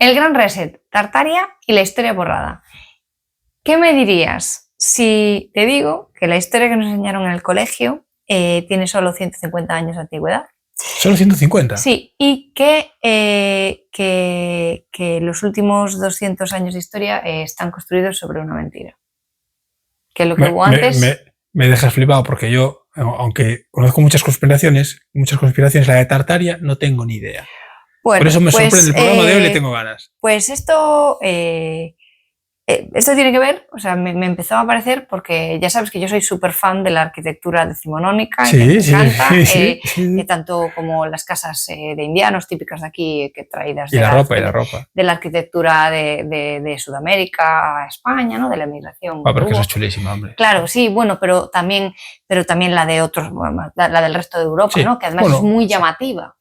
El Gran Reset, Tartaria y la historia borrada. ¿Qué me dirías si te digo que la historia que nos enseñaron en el colegio tiene solo 150 años de antigüedad? ¿Solo 150? Sí, y que los últimos 200 años de historia están construidos sobre una mentira. Que lo que hubo antes... Me dejas flipado porque yo, aunque conozco muchas conspiraciones, la de Tartaria no tengo ni idea. Bueno, por eso me sorprende el programa de hoy, le tengo ganas. Pues esto tiene que ver, o sea, me empezó a aparecer porque ya sabes que yo soy súper fan de la arquitectura decimonónica, sí, que me encanta, sí. tanto como las casas de indianos típicas de aquí, que traídas de la ropa. De la arquitectura de Sudamérica a España, ¿no? De la emigración. Porque eso es chulísima, hombre. Claro, sí, bueno, pero también la de otros, la del resto de Europa, sí, ¿no? Que además es muy llamativa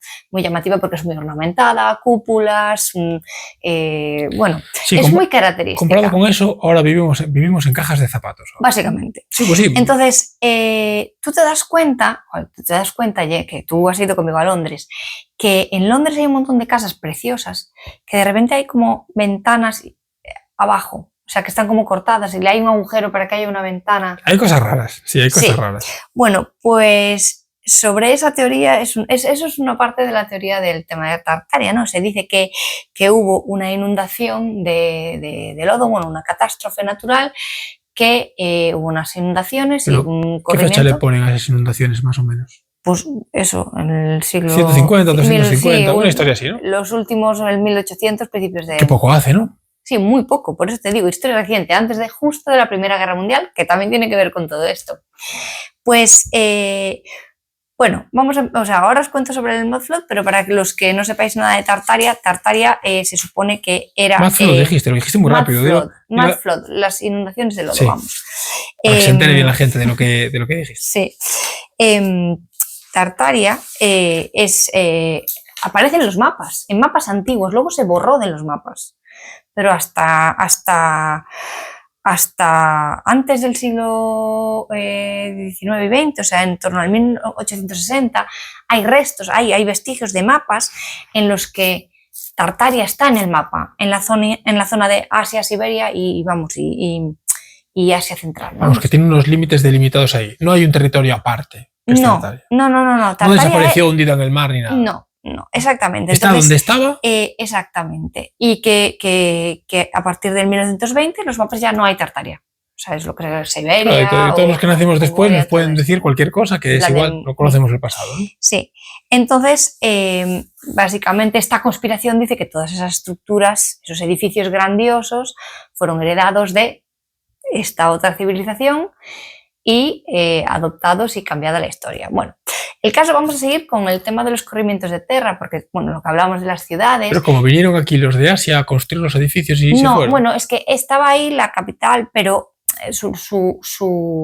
porque es muy ornamentada, cúpulas, bueno, sí, es muy característica. Comparado con eso, ahora vivimos en cajas de zapatos. Ahora. Básicamente. Sí, pues sí. Entonces, tú te das cuenta, que tú has ido conmigo a Londres, que en Londres hay un montón de casas preciosas, que de repente hay como ventanas abajo. O sea, que están como cortadas y le hay un agujero para que haya una ventana. Hay cosas raras, sí, hay cosas raras. Bueno, pues sobre esa teoría, eso es una parte de la teoría del tema de Tartaria, ¿no? Se dice que hubo una inundación de lodo, bueno, una catástrofe natural, que hubo unas inundaciones. Pero, y un ¿qué fecha le ponen a esas inundaciones, más o menos? Pues eso, en el siglo... 150, 250, una historia así, ¿no? Los últimos, en el 1800, principios de... Qué poco hace, ¿no? Sí, muy poco, por eso te digo, historia reciente, antes de justo de la Primera Guerra Mundial, que también tiene que ver con todo esto. Pues, bueno, ahora os cuento sobre el Mudflood, pero para los que no sepáis nada de Tartaria se supone que era... Mudflood lo dijiste muy rápido. Mudflood, las inundaciones de lodo, sí. Vamos. Para que se entere bien la gente de lo que dijiste. Sí. Tartaria aparece en los mapas, en mapas antiguos, luego se borró de los mapas. Pero hasta antes del siglo XIX y XX, o sea, en torno al 1860, hay restos, hay vestigios de mapas en los que Tartaria está en el mapa, en la zona de Asia, Siberia y Asia Central. Vamos, que tiene unos límites delimitados ahí. No hay un territorio aparte. No. Tartaria no desapareció hundida en el mar ni nada. No, exactamente. ¿Está donde estaba? Exactamente. Y que a partir del 1920 los mapas ya no hay Tartaria. O sea, es lo que es Siberia. Claro, y todos los que nacimos después nos pueden decir cualquier cosa, que es igual, no conocemos el pasado, ¿no? Sí. Entonces, básicamente esta conspiración dice que todas esas estructuras, esos edificios grandiosos, fueron heredados de esta otra civilización y adoptados y cambiada la historia. Bueno, el caso, vamos a seguir con el tema de los corrimientos de tierra, porque, bueno, lo que hablábamos de las ciudades... Pero como vinieron aquí los de Asia a construir los edificios y se fueron... No, bueno, es que estaba ahí la capital, pero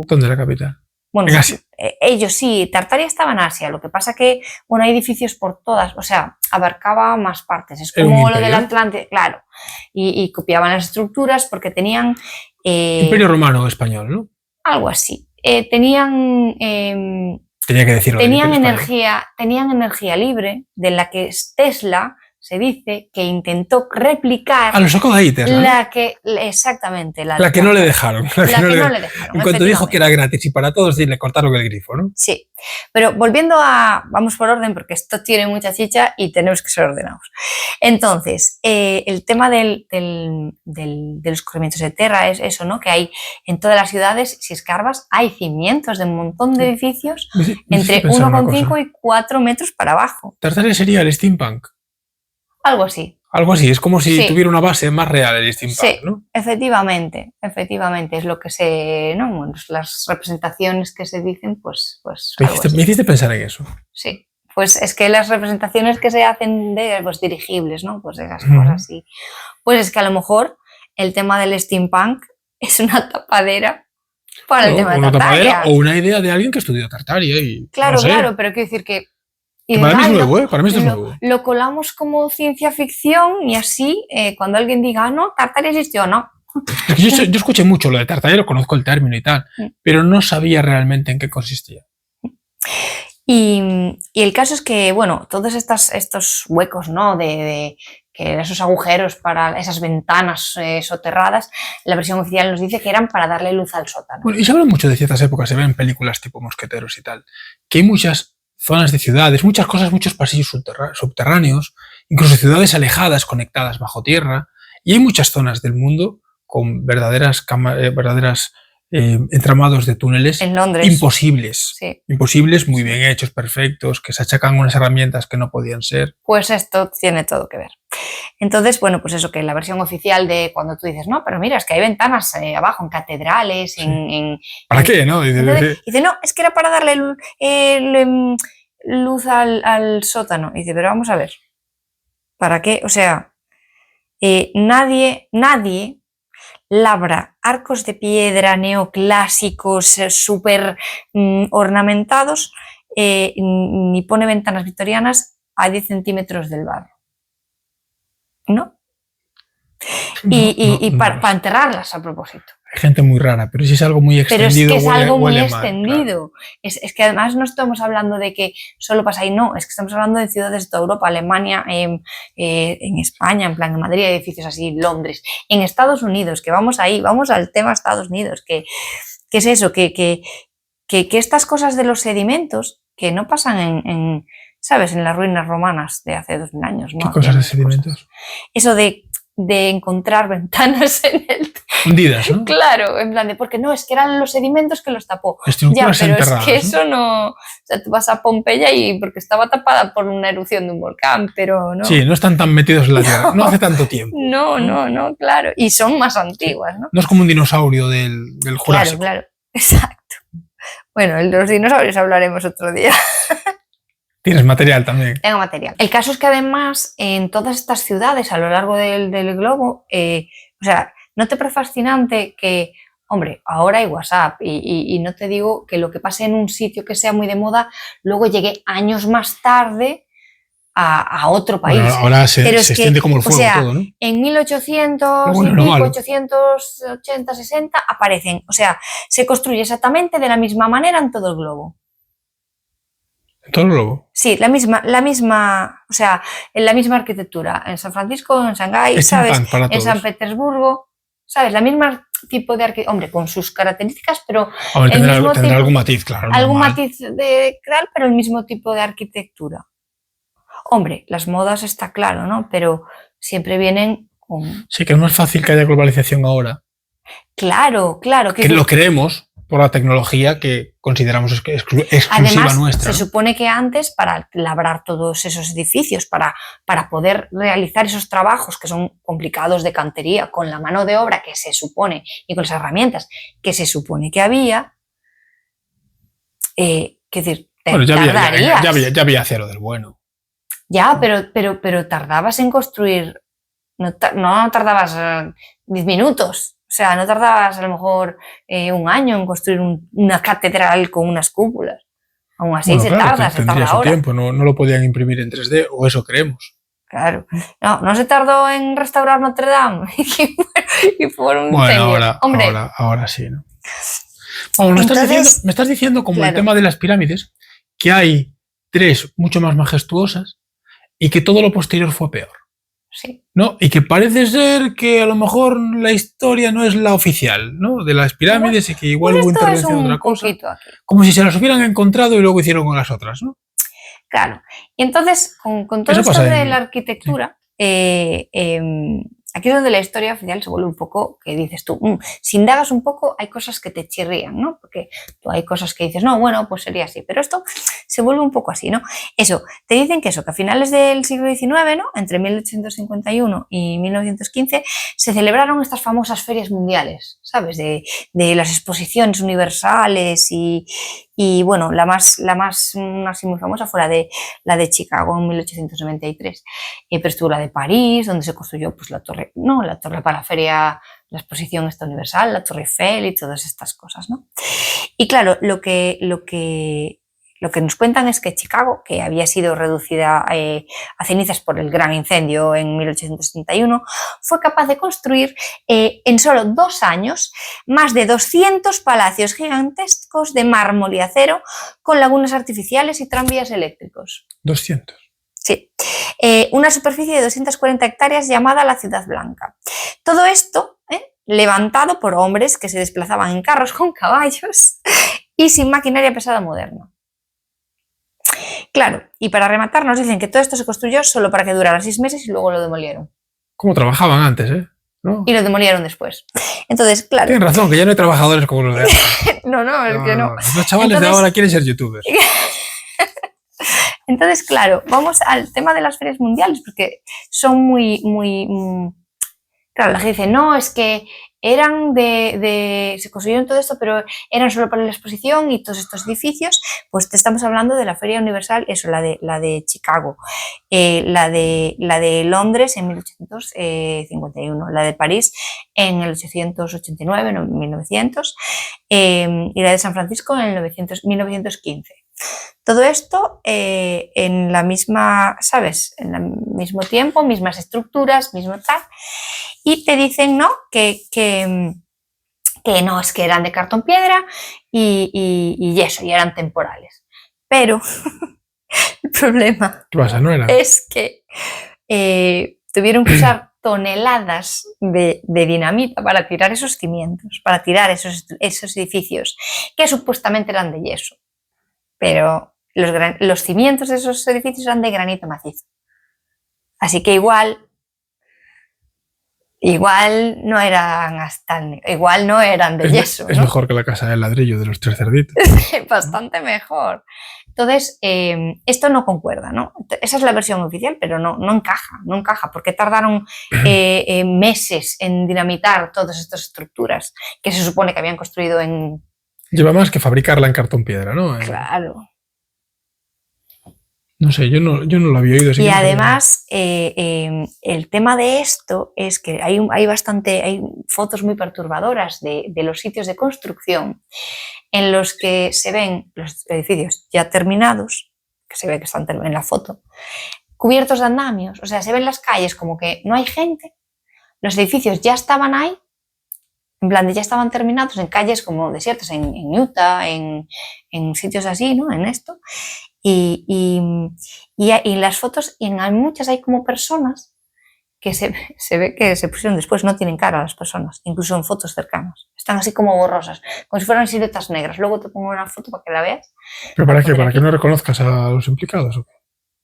¿Dónde la capital? Bueno, en Asia. Ellos sí, Tartaria estaba en Asia, lo que pasa que, bueno, hay edificios por todas, o sea, abarcaba más partes, es como lo del Atlante, claro, y copiaban las estructuras porque tenían... Imperio Romano o Español, ¿no? Algo así. Tenían... Tenía que decirlo. Tenían energía libre, de la que Tesla se dice que intentó replicar... Lo sacó de ahí Tesla. Exactamente. La que no le dejaron. La que no le dejaron. En cuanto dijo que era gratis y para todos, le cortaron el grifo, ¿no? Sí. Pero volviendo vamos por orden, porque esto tiene mucha chicha y tenemos que ser ordenados. Entonces, el tema de los corrimientos de tierra es eso, ¿no? Que hay en todas las ciudades, si escarbas, hay cimientos de un montón de edificios entre 1,5 y 4 metros para abajo. Tartaria sería el steampunk. Algo así. Algo así, es como si tuviera una base más real el steampunk, ¿no? Efectivamente, es lo que ¿no? Bueno, las representaciones que se dicen, pues me hiciste pensar en eso. Sí, pues es que las representaciones que se hacen de dirigibles, ¿no? Pues esas cosas así. Pues es que a lo mejor el tema del steampunk es una tapadera para el tema de Tartaria. Una tapadera o una idea de alguien que estudió Tartaria y... Claro, pero quiero decir que... para mí es nuevo, para mí esto es nuevo. Lo colamos como ciencia ficción y así, cuando alguien diga, no, Tartaria existió, no. Es que yo escuché mucho lo de Tartaria, lo conozco el término y tal, pero no sabía realmente en qué consistía. Y el caso es que, bueno, todos estos huecos, ¿no? que esos agujeros para esas ventanas soterradas, la versión oficial nos dice que eran para darle luz al sótano. Bueno, y se habla mucho de ciertas épocas, se ven en películas tipo Mosqueteros y tal, que hay muchas zonas de ciudades, muchas cosas, muchos pasillos subterráneos, incluso ciudades alejadas conectadas bajo tierra, y hay muchas zonas del mundo con verdaderas entramados de túneles En Londres. imposibles, Sí. imposibles, muy bien hechos, perfectos, que se achacan unas herramientas que no podían ser. Pues esto tiene todo que ver. Entonces, bueno, pues eso, que la versión oficial de cuando tú dices, no, pero mira, es que hay ventanas abajo en catedrales, sí. ¿Para qué, no? Dice, no, es que era para darle luz al sótano. Y dice, pero vamos a ver, ¿para qué? O sea, nadie labra arcos de piedra neoclásicos súper ornamentados, ni pone ventanas victorianas a 10 centímetros del barro. ¿No? Y para enterrarlas a propósito. Hay gente muy rara, pero si es algo muy extendido. Pero es que es algo muy mal, extendido. Claro. Es que además no estamos hablando de que solo pasa ahí, no, es que estamos hablando de ciudades de toda Europa, Alemania, en España, en plan en Madrid, edificios así, Londres, en Estados Unidos, que vamos ahí, vamos al tema Estados Unidos, que es eso, que estas cosas de los sedimentos, que no pasan ¿sabes? En las ruinas romanas de hace 2000 años, ¿no? ¿Qué cosas de sedimentos? Cosas. Eso de encontrar ventanas en el... hundidas, ¿no? Claro, en plan de, porque no, es que eran los sedimentos que los tapó. Estructuras ya, pero enterradas, es que eso no... O sea, tú vas a Pompeya y porque estaba tapada por una erupción de un volcán, pero no... Sí, no están tan metidos en la tierra, no hace tanto tiempo. No, claro. Y son más antiguas, ¿no? No es como un dinosaurio del Jurásico. Claro, exacto. Bueno, de los dinosaurios hablaremos otro día. Tienes material también. Tengo material. El caso es que además en todas estas ciudades a lo largo del globo, o sea, ¿no te parece fascinante que, hombre, ahora hay WhatsApp y no te digo que lo que pase en un sitio que sea muy de moda, luego llegue años más tarde a otro país? Bueno, ahora se extiende como el fuego, o sea, todo, ¿no? En 1800, 1880, 60 aparecen, o sea, se construye exactamente de la misma manera en todo el globo. ¿En todo el globo? Sí, la misma, o sea, en la misma arquitectura, en San Francisco, en Shanghái, ¿sabes? En San Petersburgo, ¿sabes? La misma tipo de arquitectura, hombre, con sus características, pero tendrá algún matiz, claro. Algún matiz claro, pero el mismo tipo de arquitectura. Hombre, las modas está claro, ¿no? Pero siempre vienen con... Sí, que es más fácil que haya globalización ahora. Claro. Que lo creemos por la tecnología que consideramos exclusiva Además, nuestra. Se supone que antes, para labrar todos esos edificios, para poder realizar esos trabajos que son complicados de cantería, con la mano de obra que se supone y con las herramientas que se supone que había, que decir, ya había acero del bueno. Ya, pero tardabas en construir, no tardabas 10 minutos. O sea, no tardabas a lo mejor un año en construir una catedral con unas cúpulas. Aún así se tarda su tiempo, no lo podían imprimir en 3D, o eso creemos. Claro. No se tardó en restaurar Notre Dame y fue un incendio. Ahora sí, ¿no? Vamos, me estás diciendo como claro. El tema de las pirámides, que hay 3 mucho más majestuosas y que todo lo posterior fue peor. Sí. ¿No? Y que parece ser que a lo mejor la historia no es la oficial, ¿no? De las pirámides, y que igual hubo intervención de otra cosa. Como si se las hubieran encontrado y luego hicieron con las otras, ¿no? Claro. Y entonces, con todo esto de la arquitectura, sí. Aquí es donde la historia oficial se vuelve un poco, que dices tú, si indagas un poco, hay cosas que te chirrían, ¿no? Porque tú hay cosas que dices, no, bueno, pues sería así, pero esto se vuelve un poco así, ¿no? Eso, te dicen que a finales del siglo XIX, ¿no? Entre 1851 y 1915, se celebraron estas famosas ferias mundiales, ¿sabes? De las exposiciones universales y bueno, la más así muy famosa fue la de Chicago en 1893, pero estuvo la de París, donde se construyó pues la torre para la feria, la exposición esta universal, la Torre Eiffel y todas estas cosas, ¿no? Y claro, lo que nos cuentan es que Chicago, que había sido reducida a cenizas por el gran incendio en 1871, fue capaz de construir en solo 2 años más de 200 palacios gigantescos de mármol y acero con lagunas artificiales y tranvías eléctricos. 200. Sí. una superficie de 240 hectáreas llamada la Ciudad Blanca. Todo esto levantado por hombres que se desplazaban en carros con caballos y sin maquinaria pesada moderna. Claro, y para rematar nos dicen que todo esto se construyó solo para que durara 6 meses y luego lo demolieron. ¿Cómo trabajaban antes, ¿no? Y lo demolieron después. Entonces, claro... Tienen razón, que ya no hay trabajadores como los de antes. No, es que no. Los chavales de ahora quieren ser youtubers. Entonces, claro, vamos al tema de las ferias mundiales, porque son muy... Claro, la gente dice, no, es que eran se construyeron todo esto, pero eran solo para la exposición y todos estos edificios. Pues te estamos hablando de la Feria Universal, eso, la de Chicago, la de Londres en 1851, la de París en el 889, en 1900, y la de San Francisco en el 1915. Todo esto en la misma, ¿sabes? En el mismo tiempo, mismas estructuras, mismo tal. Y te dicen, ¿no? Que no, es que eran de cartón piedra y eso, y eran temporales. Pero el problema es que tuvieron que usar toneladas de dinamita para tirar esos cimientos, para tirar esos edificios que supuestamente eran de yeso. Pero los cimientos de esos edificios eran de granito macizo. Así que igual no eran de yeso. Es mejor que la casa de ladrillo de los 3 cerditos. Bastante mejor. Entonces, esto no concuerda, ¿no? Esa es la versión oficial, pero no encaja, porque tardaron meses en dinamitar todas estas estructuras que se supone que habían construido en... Lleva más que fabricarla en cartón piedra, ¿no? Claro. No sé, yo no lo había oído. Y además, el tema de esto es que hay fotos muy perturbadoras de los sitios de construcción en los que se ven los edificios ya terminados, que se ve que están en la foto, cubiertos de andamios, o sea, se ven las calles como que no hay gente, los edificios ya estaban ahí, en plan de ya estaban terminados en calles como desiertas, en Utah, en sitios así, ¿no? En esto. Y las fotos, y en muchas hay como personas que se ve que se pusieron después, no tienen cara las personas, incluso en fotos cercanas. Están así como borrosas, como si fueran siluetas negras. Luego te pongo una foto para que la veas. ¿Pero para qué? ¿Para que no reconozcas a los implicados?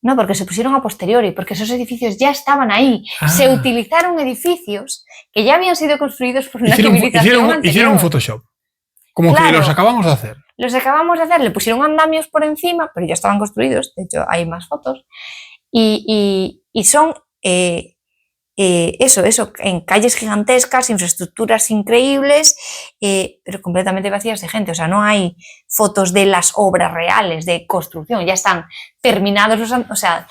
No, porque se pusieron a posteriori, porque esos edificios ya estaban ahí. Se utilizaron edificios que ya habían sido construidos por una civilización anterior. Hicieron un Photoshop. Como claro, que los acabamos de hacer. Los acabamos de hacer, le pusieron andamios por encima, pero ya estaban construidos, de hecho hay más fotos. Y son eso, en calles gigantescas, infraestructuras increíbles, pero completamente vacías de gente. O sea, no hay fotos de las obras reales de construcción, ya están terminados, o sea,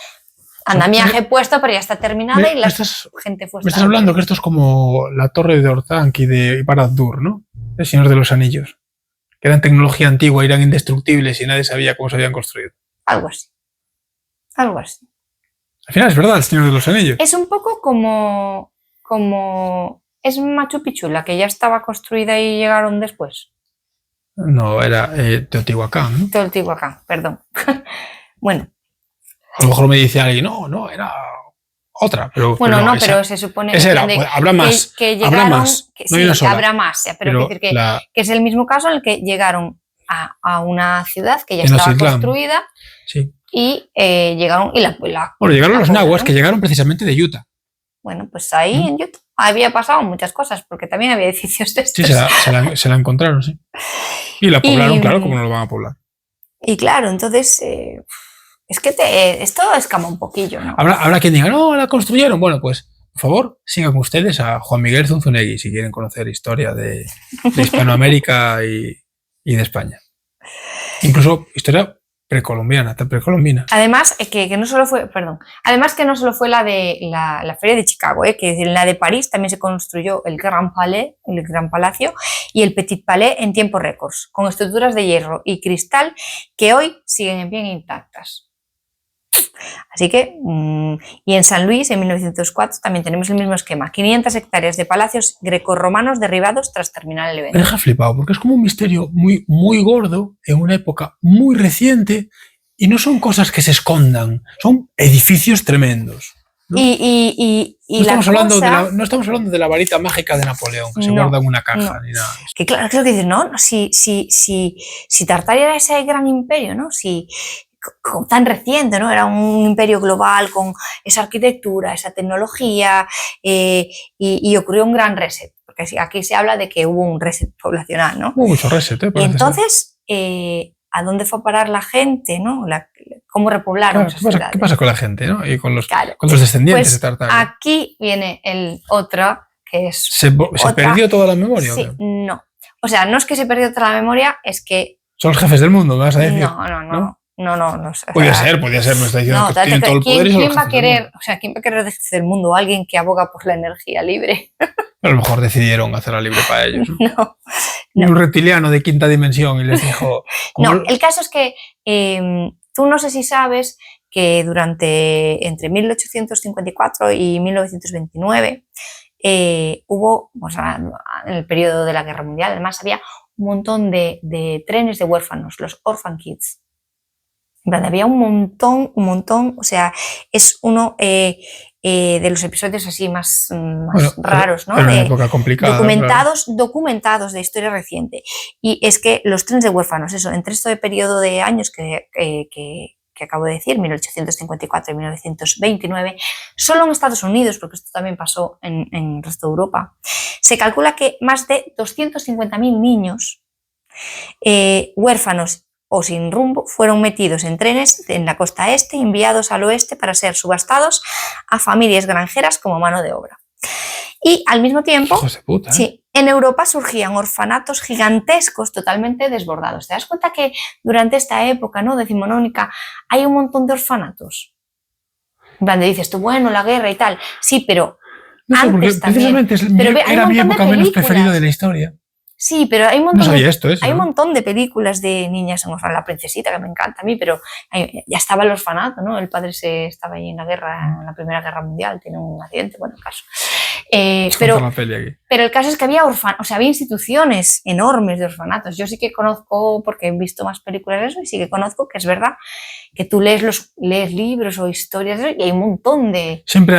andamiaje puesto, pero ya está terminada y la gente fue. Me estás hablando que esto es como la torre de Orthanc y de Barad-dûr, ¿no? El Señor de los Anillos. Que eran tecnología antigua, eran indestructibles y nadie sabía cómo se habían construido. Algo así. Al final es verdad, el Señor de los Anillos. Es un poco como es Machu Picchu, la que ya estaba construida y llegaron después. No, era Teotihuacán, ¿no? Teotihuacán, perdón. Bueno. A lo mejor me dice alguien, no, era otra. Pero se supone habrá más. Que llegaron, habrá más. Que, no sí, habrá más, pero decir que es el mismo caso en el que llegaron a una ciudad que ya estaba construida. Sí. Y llegaron llegaron los nahuas, que llegaron precisamente de Utah. Bueno, pues ahí en Utah había pasado muchas cosas, porque también había edificios de estos. Sí, se la encontraron, sí. Y la poblaron, claro, como no lo van a poblar. Y claro, entonces es que esto escama un poquillo, ¿no? Habrá quien diga, no, la construyeron. Bueno, pues, por favor, sigan ustedes a Juan Miguel Zunzunegui si quieren conocer historia de Hispanoamérica y de España. Incluso historia precolombina. Además, que no solo fue la de la Feria de Chicago, que en la de París también se construyó el Gran Palais, el Gran Palacio, y el Petit Palais en tiempos récords, con estructuras de hierro y cristal que hoy siguen en pie intactas. Así que, y en San Luis, en 1904, también tenemos el mismo esquema, 500 hectáreas de palacios grecorromanos derribados tras terminar el evento. Me deja flipado, porque es como un misterio muy, muy gordo, en una época muy reciente, y no son cosas que se escondan, son edificios tremendos. ¿No? No estamos hablando de la varita mágica de Napoleón, que se guarda en una caja, ni nada. Que claro, creo que dices, no, si Tartaria era ese gran imperio, ¿no? Tan reciente, ¿no? Era un imperio global con esa arquitectura, esa tecnología, y ocurrió un gran reset, porque aquí se habla de que hubo un reset poblacional, ¿no? Hubo mucho reset, y entonces, ¿a dónde fue a parar la gente, ¿no? ¿Cómo repoblaron esas ciudades? ¿Qué pasa con la gente, ¿no? Y con los descendientes pues de Tartaria. Aquí viene el otro, que es... ¿Se perdió toda la memoria? Sí, no. O sea, no es que se perdió toda la memoria, es que... Son los jefes del mundo, me vas a decir. No. Podría ser, me está diciendo que tienen todo el poder y son los jefes del mundo. O sea, ¿quién va a querer deshacer el mundo? Alguien que aboga por la energía libre. A lo mejor decidieron hacerla libre para ellos. No. Un reptiliano de quinta dimensión y les dijo... No, el caso es que tú no sé si sabes que entre 1854 y 1929 hubo, o sea, en el periodo de la Guerra Mundial, además había un montón de trenes de huérfanos, los Orphan Kids. En plan, había un montón, o sea, es uno de los episodios así más raros, ¿no? Era una época complicada. Documentados de historia reciente. Y es que los trenes de huérfanos, eso, entre este periodo de años que acabo de decir, 1854 y 1929, solo en Estados Unidos, porque esto también pasó en el resto de Europa, se calcula que más de 250.000 niños huérfanos o sin rumbo fueron metidos en trenes en la costa este y enviados al oeste para ser subastados a familias granjeras como mano de obra. Y al mismo tiempo, sí, en Europa surgían orfanatos gigantescos totalmente desbordados. ¿Te das cuenta que durante esta época, ¿no?, decimonónica, hay un montón de orfanatos? En plan, dices tú, bueno, la guerra y tal. Sí, pero antes también. Precisamente era mi época menos preferida de la historia. Sí, pero hay un montón, hay un montón de películas de niñas en orfanato. La Princesita, que me encanta a mí, pero ya estaba el orfanato, ¿no? El padre estaba ahí en la guerra, en la Primera Guerra Mundial, tiene un accidente, bueno, el caso. Pero el caso es que había había instituciones enormes de orfanatos. Yo sí que conozco, porque he visto más películas de eso, y sí que conozco que es verdad que tú lees libros o historias de eso, y hay un montón de... Siempre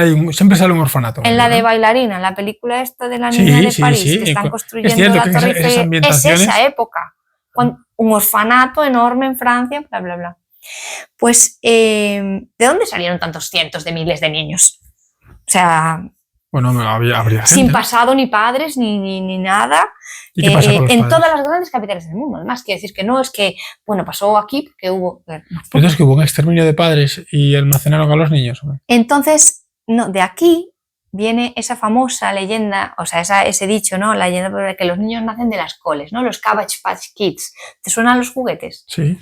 sale un orfanato. En la de Bailarina, en la película esta de la niña de París, que están construyendo la Torre Eiffel, es esa época. Un orfanato enorme en Francia, bla, bla, bla. Pues, ¿de dónde salieron tantos cientos de miles de niños? O sea... Bueno, habría gente, sin pasado, ni padres, ni nada. ¿Y qué pasa con los en padres? todas las grandes capitales del mundo. Además, quiero decir que no es que, bueno, pasó aquí porque hubo... Entonces, que hubo un exterminio de padres y almacenaron a los niños. Entonces, no, de aquí viene esa famosa leyenda, o sea, ese dicho, ¿no? La leyenda por la que los niños nacen de las coles, ¿no? Los Cabbage Patch Kids. ¿Te suenan los juguetes? Sí.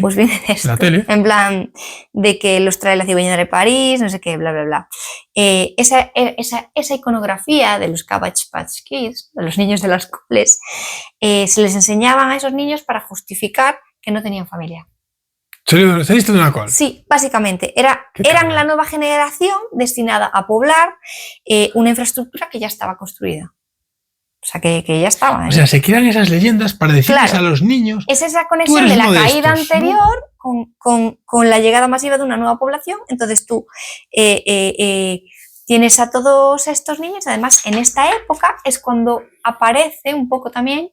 Pues viene de esto, la tele. En plan de que los trae la cigüeña de París, no sé qué, bla, bla, bla. Esa iconografía de los Cabbage Patch Kids, de los niños de las coles, se les enseñaban a esos niños para justificar que no tenían familia. ¿Saliste de una col? Sí, básicamente. Eran la nueva generación destinada a poblar una infraestructura que ya estaba construida. O sea, que ya estaba. O sea, se crean esas leyendas para decirles a los niños... Es esa conexión de la caída anterior, ¿no?, con la llegada masiva de una nueva población. Entonces tú tienes a todos estos niños. Además, en esta época es cuando aparece un poco también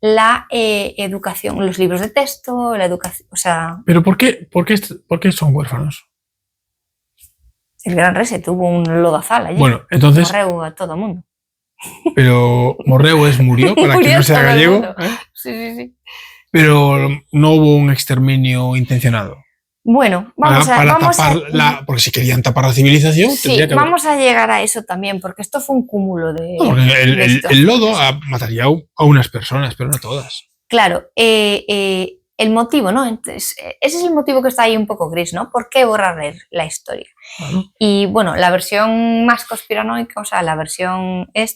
la educación, los libros de texto, la educación, o sea... ¿Pero por qué son huérfanos? El gran reset, tuvo un lodazal allí. Bueno, entonces... Morreu a todo el mundo. Pero Morreu murió, para quien no sea gallego. Sí. Pero no hubo un exterminio intencionado. Bueno, porque si querían tapar la civilización, sí, vamos a llegar a eso también, porque esto fue un cúmulo de... el lodo mataría a unas personas, pero no a todas. Claro, el motivo, ¿no? Entonces, ese es el motivo que está ahí un poco gris, ¿no? ¿Por qué borrar la historia? Bueno. Y bueno, la versión más conspiranoica, o sea, la versión es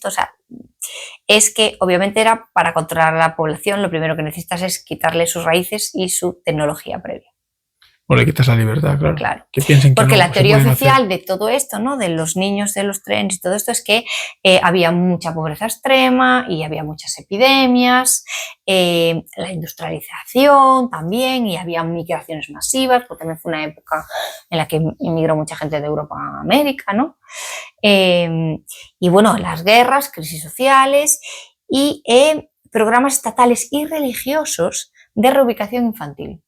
que obviamente era para controlar a la población, lo primero que necesitas es quitarle sus raíces y su tecnología previa. O le quitas la libertad, claro. Claro. Que piensen que Porque no la se teoría pueden oficial hacer. de todo esto, ¿no? De los niños de los trenes y todo esto, es que había mucha pobreza extrema y había muchas epidemias, la industrialización también, y había migraciones masivas, porque también fue una época en la que emigró mucha gente de Europa a América, ¿no? Y bueno, las guerras, crisis sociales y programas estatales y religiosos de reubicación infantil.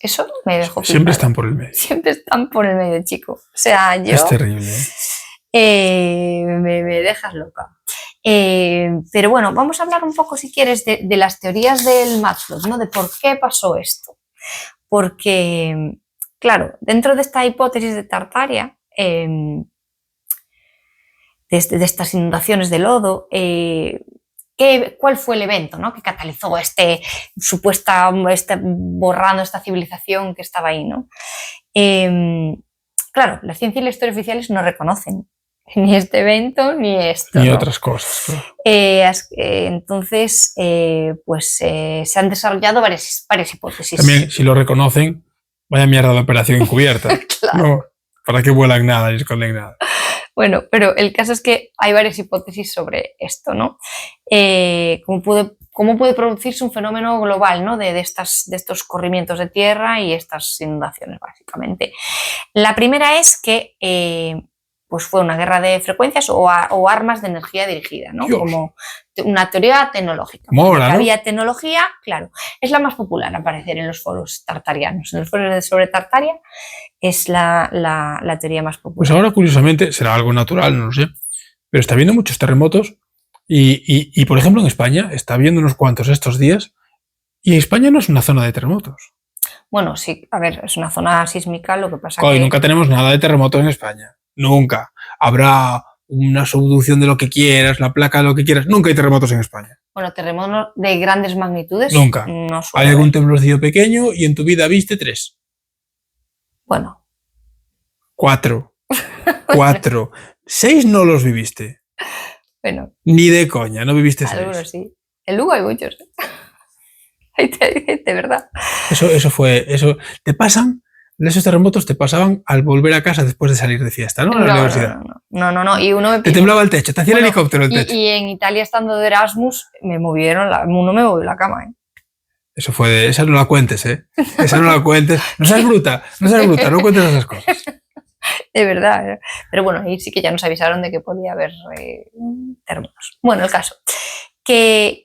Eso me dejó Siempre flipada. están por el medio. Siempre están por el medio, chico. O sea, yo... Es terrible, ¿eh? Me dejas loca. Pero bueno, vamos a hablar un poco, si quieres, de las teorías del Maxwell, ¿no? De por qué pasó esto. Porque, claro, dentro de esta hipótesis de Tartaria, de estas inundaciones de lodo, ¿cuál fue el evento, ¿no? que catalizó borrando esta civilización que estaba ahí, ¿no? Claro, la ciencia y la historia oficiales no reconocen ni este evento ni esto. Ni ¿no? otras cosas. Claro. Entonces, se han desarrollado varias hipótesis. También, si lo reconocen, vaya mierda de operación encubierta. Claro. No, ¿para qué vuelan nada y esconden nada? Bueno, pero el caso es que hay varias hipótesis sobre esto, ¿no? ¿Cómo puede producirse un fenómeno global, ¿no? de estos corrimientos de tierra y estas inundaciones, básicamente? La primera es que pues fue una guerra de frecuencias o armas de energía dirigida, ¿no? Dios. Como una teoría tecnológica. Mola, ¿no? Había tecnología, claro, es la más popular a aparecer en los foros tartarianos. En los foros sobre Tartaria es la teoría más popular. Pues ahora, curiosamente, será algo natural, no lo sé, pero está habiendo muchos terremotos y, por ejemplo, en España está habiendo unos cuantos estos días y España no es una zona de terremotos. Bueno, sí, a ver, es una zona sísmica, lo que pasa Coy, que... nunca tenemos nada de terremotos en España. Nunca. Habrá una subducción de lo que quieras, la placa de lo que quieras. Nunca hay terremotos en España. Bueno, terremotos de grandes magnitudes. Nunca. No hay algún temblorcillo pequeño y en tu vida viste 3. Bueno. 4. 6 no los viviste. Bueno. Ni de coña, no viviste 6. Algunos sí. En Lugo hay muchos. De verdad. Eso fue. Te pasan. Esos terremotos te pasaban al volver a casa después de salir de fiesta, ¿no? A la universidad. No. Y uno te temblaba el techo, te hacía el helicóptero el techo. Y en Italia, estando de Erasmus, uno me movió la cama, ¿eh? Eso fue esa no la cuentes, ¿eh? Esa no la cuentes. No seas bruta, no cuentes esas cosas. De verdad. Pero bueno, ahí sí que ya nos avisaron de que podía haber terremotos. Bueno, el caso. Que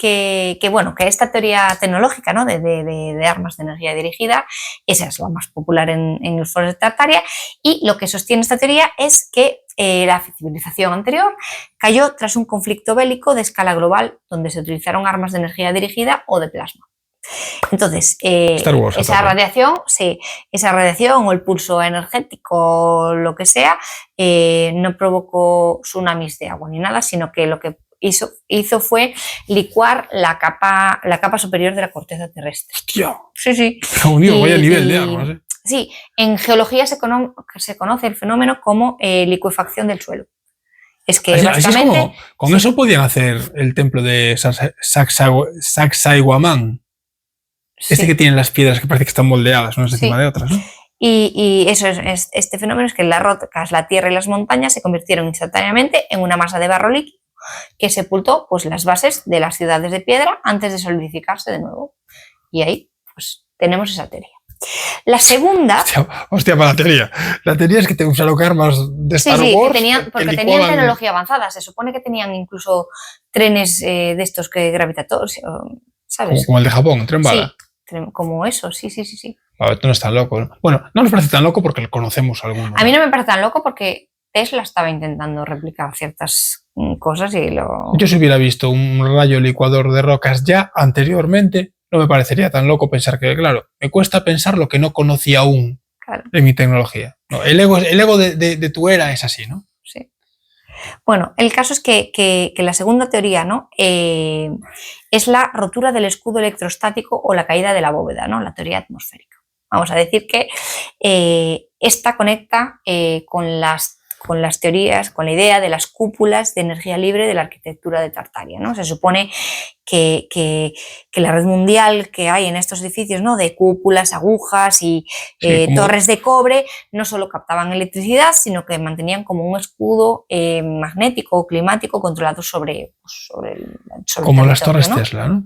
esta teoría tecnológica, ¿no? de armas de energía dirigida, esa es la más popular en los foros de Tartaria, y lo que sostiene esta teoría es que la civilización anterior cayó tras un conflicto bélico de escala global donde se utilizaron armas de energía dirigida o de plasma. Entonces, esa radiación o el pulso energético o lo que sea, no provocó tsunamis de agua ni nada, sino que lo que hizo fue licuar la capa superior de la corteza terrestre. ¡Hostia! Sí. Vaya nivel de armas, ¿eh? Sí, en geología se conoce el fenómeno como licuefacción del suelo. Es que básicamente... Así es como, con eso podían hacer el templo de Sacsayhuamán. Que tienen las piedras que parece que están moldeadas unas encima de otras, ¿no? Y eso es este fenómeno, es que las rocas, la tierra y las montañas se convirtieron instantáneamente en una masa de barro líquido que sepultó pues, las bases de las ciudades de piedra antes de solidificarse de nuevo. Y ahí pues tenemos esa teoría. La segunda... Hostia, para la teoría. La teoría es que te usaron armas de Star Wars. Tenían tecnología avanzada. Se supone que tenían incluso trenes de estos que gravitatorios, ¿sabes? Como el de Japón, tren bala. Sí, como eso, sí. A ver, tú no es tan loco, ¿no? Bueno, no nos parece tan loco porque lo conocemos alguno. A mí no me parece tan loco porque Tesla estaba intentando replicar ciertas cosas y lo... Yo si hubiera visto un rayo licuador de rocas ya anteriormente, no me parecería tan loco pensar que, claro, me cuesta pensar lo que no conocía aún en mi tecnología. No, el ego de tu era es así, ¿no? Sí. Bueno, el caso es que la segunda teoría, ¿no? Es la rotura del escudo electrostático o la caída de la bóveda, ¿no? La teoría atmosférica. Vamos a decir que esta conecta con con las teorías, con la idea de las cúpulas de energía libre de la arquitectura de Tartaria, ¿no? Se supone que la red mundial que hay en estos edificios, ¿no? De cúpulas, agujas y torres de cobre, no solo captaban electricidad, sino que mantenían como un escudo magnético o climático controlado sobre como las torres, ¿no? Tesla, ¿no?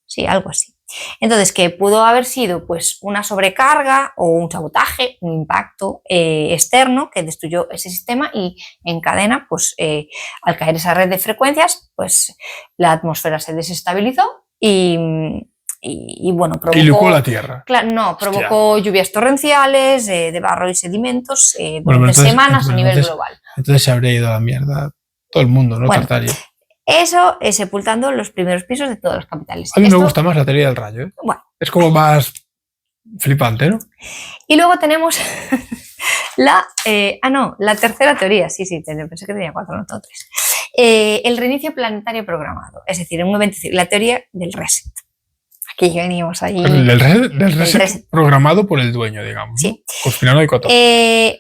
Sí, algo así. Entonces, que pudo haber sido pues una sobrecarga o un sabotaje, un impacto externo que destruyó ese sistema y en cadena, pues al caer esa red de frecuencias, pues la atmósfera se desestabilizó y bueno, provocó... Y licuó la Tierra. Claro, no, provocó lluvias torrenciales de barro y sedimentos durante semanas a nivel global. Entonces se habría ido a la mierda todo el mundo, ¿no? Bueno, Tartaria. Eso sepultando los primeros pisos de todas las capitales. A mí me gusta más la teoría del rayo, ¿eh? Bueno. Es como más flipante, ¿no? Y luego tenemos la tercera teoría. Sí, pensé que tenía 4, no 3. El reinicio planetario programado, es decir, un evento, la teoría del reset. Aquí venimos ahí. Del reset programado por el dueño, digamos. Sí. ¿No? Conspiranoico todo.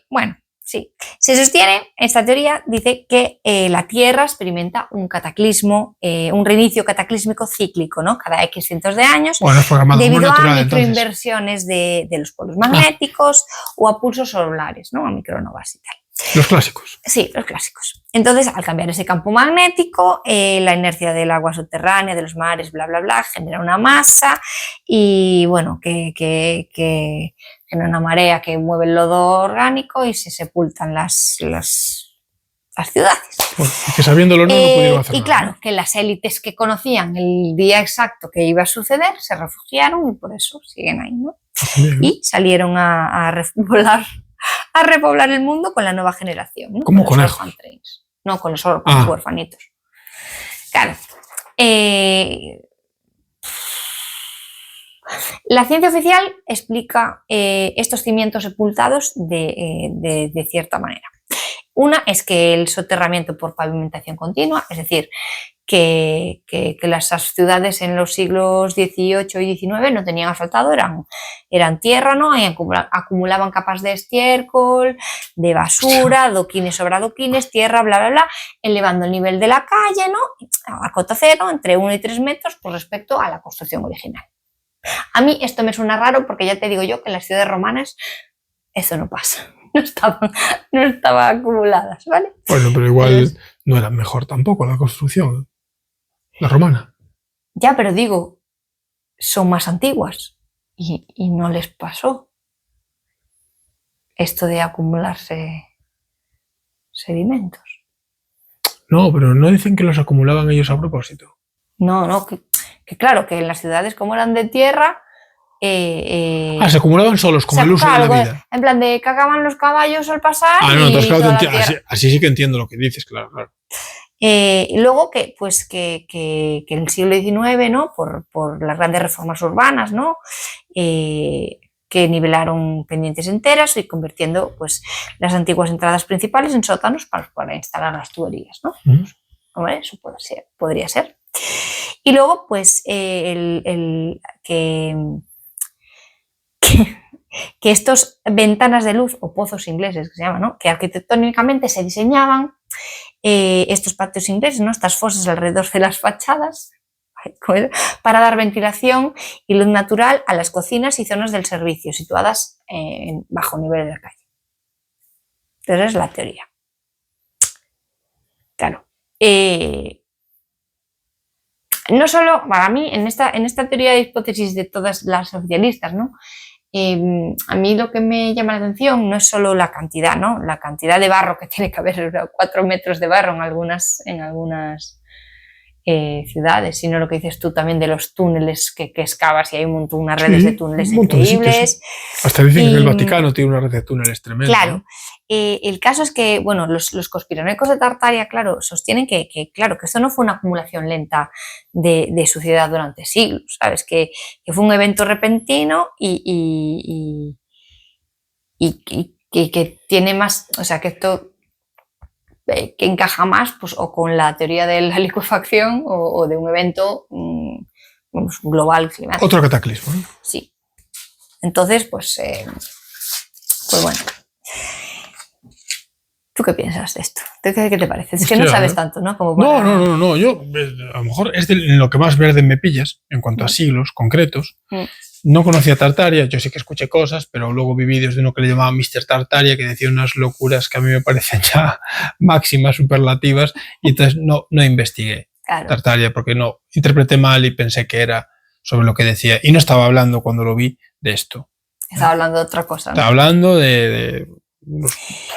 Bueno. Sí, se sostiene, esta teoría dice que la Tierra experimenta un cataclismo, un reinicio cataclísmico cíclico, ¿no? Cada X cientos de años, bueno, es programado debido natural, a microinversiones de los polos magnéticos o a pulsos solares, ¿no? A micronovas y tal. Los clásicos. Sí, los clásicos. Entonces, al cambiar ese campo magnético, la inercia del agua subterránea, de los mares, bla, bla, bla, genera una masa y, bueno, que genera una marea que mueve el lodo orgánico y se sepultan las ciudades. Bueno, que sabiéndolo no pudieron hacer y nada. claro, que las élites que conocían el día exacto que iba a suceder se refugiaron y por eso siguen ahí, ¿no? Bien. Y salieron a repoblar el mundo con la nueva generación, ¿no? Como con conejos. No, con los huerfanitos. Claro. La ciencia oficial explica estos cimientos sepultados de cierta manera. Una es que el soterramiento por pavimentación continua, es decir, que las ciudades en los siglos XVIII y XIX no tenían asfaltado, eran tierra, ¿no? Y acumulaban capas de estiércol, de basura, adoquines sobre adoquines, tierra, bla, bla, bla, elevando el nivel de la calle, ¿no? A cota cero, entre 1 y 3 metros, con respecto a la construcción original. A mí esto me suena raro porque ya te digo yo que en las ciudades romanas eso no pasa, no estaban acumuladas, ¿vale? Bueno, pero igual no era mejor tampoco la construcción, la romana. Ya, pero digo, son más antiguas y no les pasó esto de acumularse sedimentos. No, pero no dicen que los acumulaban ellos a propósito. No, que claro, que en las ciudades como eran de tierra... se acumulaban solos con el uso de la vida. En plan de cagaban los caballos al pasar. No, entonces claro, así sí que entiendo lo que dices, claro. Y luego que en el siglo XIX, ¿no? Por las grandes reformas urbanas, ¿no? Que nivelaron pendientes enteras y convirtiendo pues, las antiguas entradas principales en sótanos para instalar las tuberías, ¿no? Hombre, eso podría ser. Y luego, pues, que estos ventanas de luz o pozos ingleses que se llaman, ¿no? Que arquitectónicamente se diseñaban estos patios ingleses, ¿no? Estas fosas alrededor de las fachadas para dar ventilación y luz natural a las cocinas y zonas del servicio situadas bajo nivel de la calle. Entonces es la teoría. Claro. No solo, para mí, en esta teoría de hipótesis de todas las oficialistas, ¿no? A mí lo que me llama la atención no es solo la cantidad, ¿no? La cantidad de barro que tiene que haber, 4 metros de barro en algunas ciudades, sino lo que dices tú también de los túneles que excavas y hay unas redes de túneles increíbles. Hasta dicen que el Vaticano tiene una red de túneles tremenda. Claro. El caso es que, bueno, los conspiranoicos de Tartaria, claro, sostienen que esto no fue una acumulación lenta de suciedad durante siglos, ¿sabes? Que fue un evento repentino y que tiene más, o sea, que esto que encaja más pues, o con la teoría de la licuefacción o de un evento global climático. Otro cataclismo, ¿no? Sí. Entonces, pues bueno. ¿Tú qué piensas de esto? ¿Qué te parece? Es que no Hostia, sabes tanto, ¿no? Como No, para... no, yo a lo mejor es en lo que más verde me pillas, en cuanto a siglos concretos. No conocía Tartaria, yo sí que escuché cosas, pero luego vi vídeos de uno que le llamaban Mr. Tartaria, que decía unas locuras que a mí me parecen ya máximas, superlativas, y entonces no investigué Claro. Tartaria porque no interpreté mal y pensé que era sobre lo que decía. Y no estaba hablando cuando lo vi de esto. Estaba hablando de otra cosa, ¿no? Estaba hablando de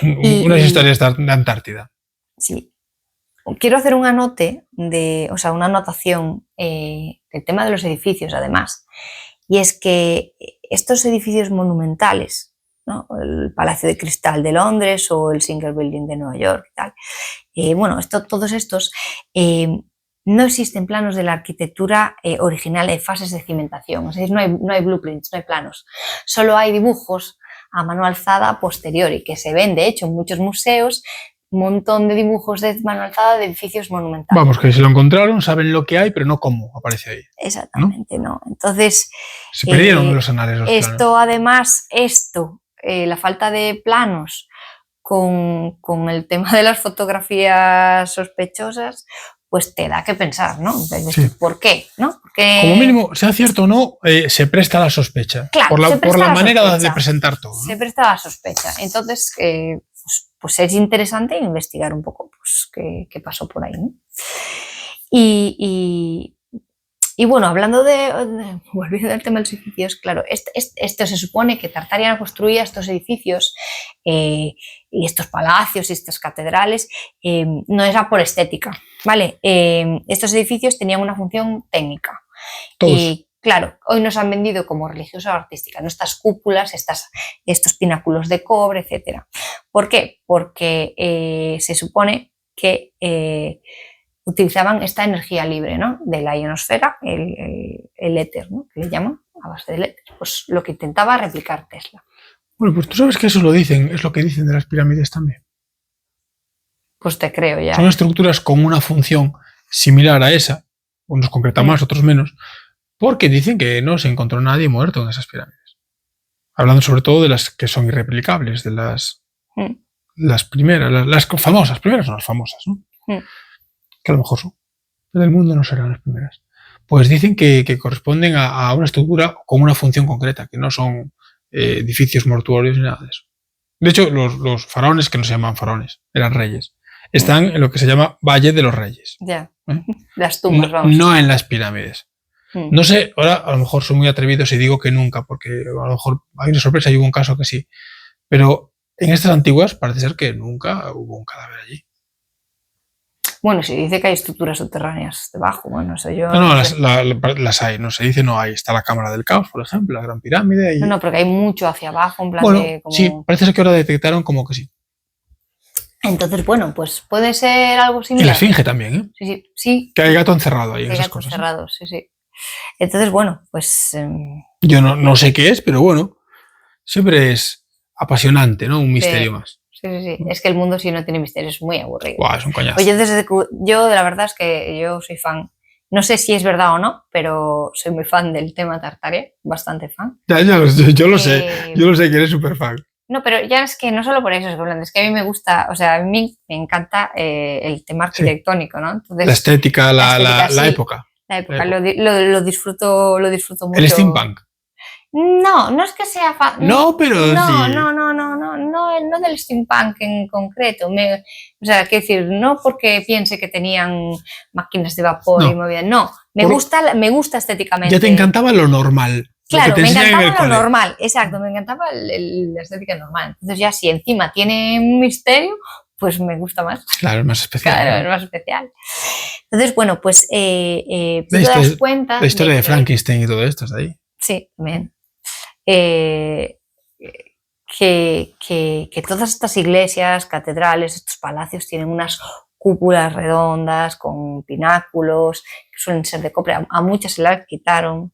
unas historias de Antártida. Sí. Quiero hacer un anote, una anotación del tema de los edificios, además. Y es que estos edificios monumentales, ¿no? El Palacio de Cristal de Londres o el Singer Building de Nueva York y tal. Todos estos no existen planos de la arquitectura original en fases de cimentación. Es decir, no hay blueprints, no hay planos. Solo hay dibujos a mano alzada a posteriori, que se ven, de hecho, en muchos museos, un montón de dibujos de mano alzada de edificios monumentales. Vamos, que si lo encontraron, saben lo que hay, pero no cómo aparece ahí. Exactamente, ¿no? Entonces... Se perdieron los anales los planos. Además, la falta de planos con el tema de las fotografías sospechosas, pues te da que pensar, ¿no? Entonces, sí. ¿Por qué? ¿No? Porque... Como mínimo, sea cierto o no, se presta a la sospecha. Claro, por la manera de presentar todo, ¿no? Se presta a la sospecha. Entonces, pues es interesante investigar un poco pues, qué pasó por ahí, ¿no? Y bueno, volviendo al tema de los edificios, claro, esto se supone que Tartaria construía estos edificios y estos palacios y estas catedrales, no era por estética, ¿vale? Estos edificios tenían una función técnica. Todos. Y claro, hoy nos han vendido como religiosa o artística, ¿no? Estas cúpulas, estos pináculos de cobre, etc. ¿Por qué? Porque se supone que... utilizaban esta energía libre, ¿no? De la ionosfera, el éter, ¿no? Que le llaman, a base del éter. Pues lo que intentaba replicar Tesla. Bueno, pues tú sabes que eso es lo que dicen de las pirámides también. Pues te creo ya. Son estructuras con una función similar a esa, unos concretan más, otros menos, porque dicen que no se encontró nadie muerto en esas pirámides. Hablando sobre todo de las que son irreplicables, de las primeras, las famosas, primeras son las famosas, ¿no? Que a lo mejor son, pero del mundo no serán las primeras. Pues dicen que corresponden a una estructura con una función concreta, que no son edificios mortuorios ni nada de eso. De hecho, los faraones, que no se llaman faraones, eran reyes, están en lo que se llama Valle de los Reyes. Ya, las tumbas, vamos. No en las pirámides. No sé, ahora a lo mejor soy muy atrevido si digo que nunca, porque a lo mejor hay una sorpresa y hubo un caso que sí. Pero en estas antiguas parece ser que nunca hubo un cadáver allí. Bueno, se dice que hay estructuras subterráneas debajo, bueno, eso yo... No, las hay, no se dice, no hay. Está la Cámara del Caos, por ejemplo, la Gran Pirámide. Y... No, porque hay mucho hacia abajo, en plan bueno, de... Como... sí, parece ser que ahora detectaron como que sí. Entonces, bueno, pues puede ser algo similar. Y la Esfinge también, ¿eh? Sí. Que hay gato encerrado ahí en esas cosas. Encerrado, sí. Entonces, bueno, pues... Yo no sé qué es, pero bueno, siempre es apasionante, ¿no? Un misterio más. Sí. Es que el mundo, si no tiene misterio, es muy aburrido. Buah, es un coñazo. Oye, yo la verdad es que yo soy fan. No sé si es verdad o no, pero soy muy fan del tema Tartaria, bastante fan. Yo lo sé que eres súper fan. No, pero ya es que no solo por eso, es que a mí me gusta, o sea, a mí me encanta el tema arquitectónico, ¿no? Entonces, la estética, la época. La época, lo disfruto mucho. El steampunk. No es que sea no, pero sí. No del steampunk en concreto. O sea, quiero decir, no porque piense que tenían máquinas de vapor y movidas. No, me gusta estéticamente. Ya te encantaba lo normal. Claro, me encantaba lo normal, exacto, me encantaba la estética normal. Entonces ya si encima tiene un misterio, pues me gusta más. Claro, es más especial. Claro, es más especial. Entonces, bueno, pues tú te das cuenta... La historia de Frankenstein y todo esto está ahí. Sí, también. Que todas estas iglesias, catedrales, estos palacios tienen unas cúpulas redondas con pináculos que suelen ser de cobre. A muchas se las quitaron.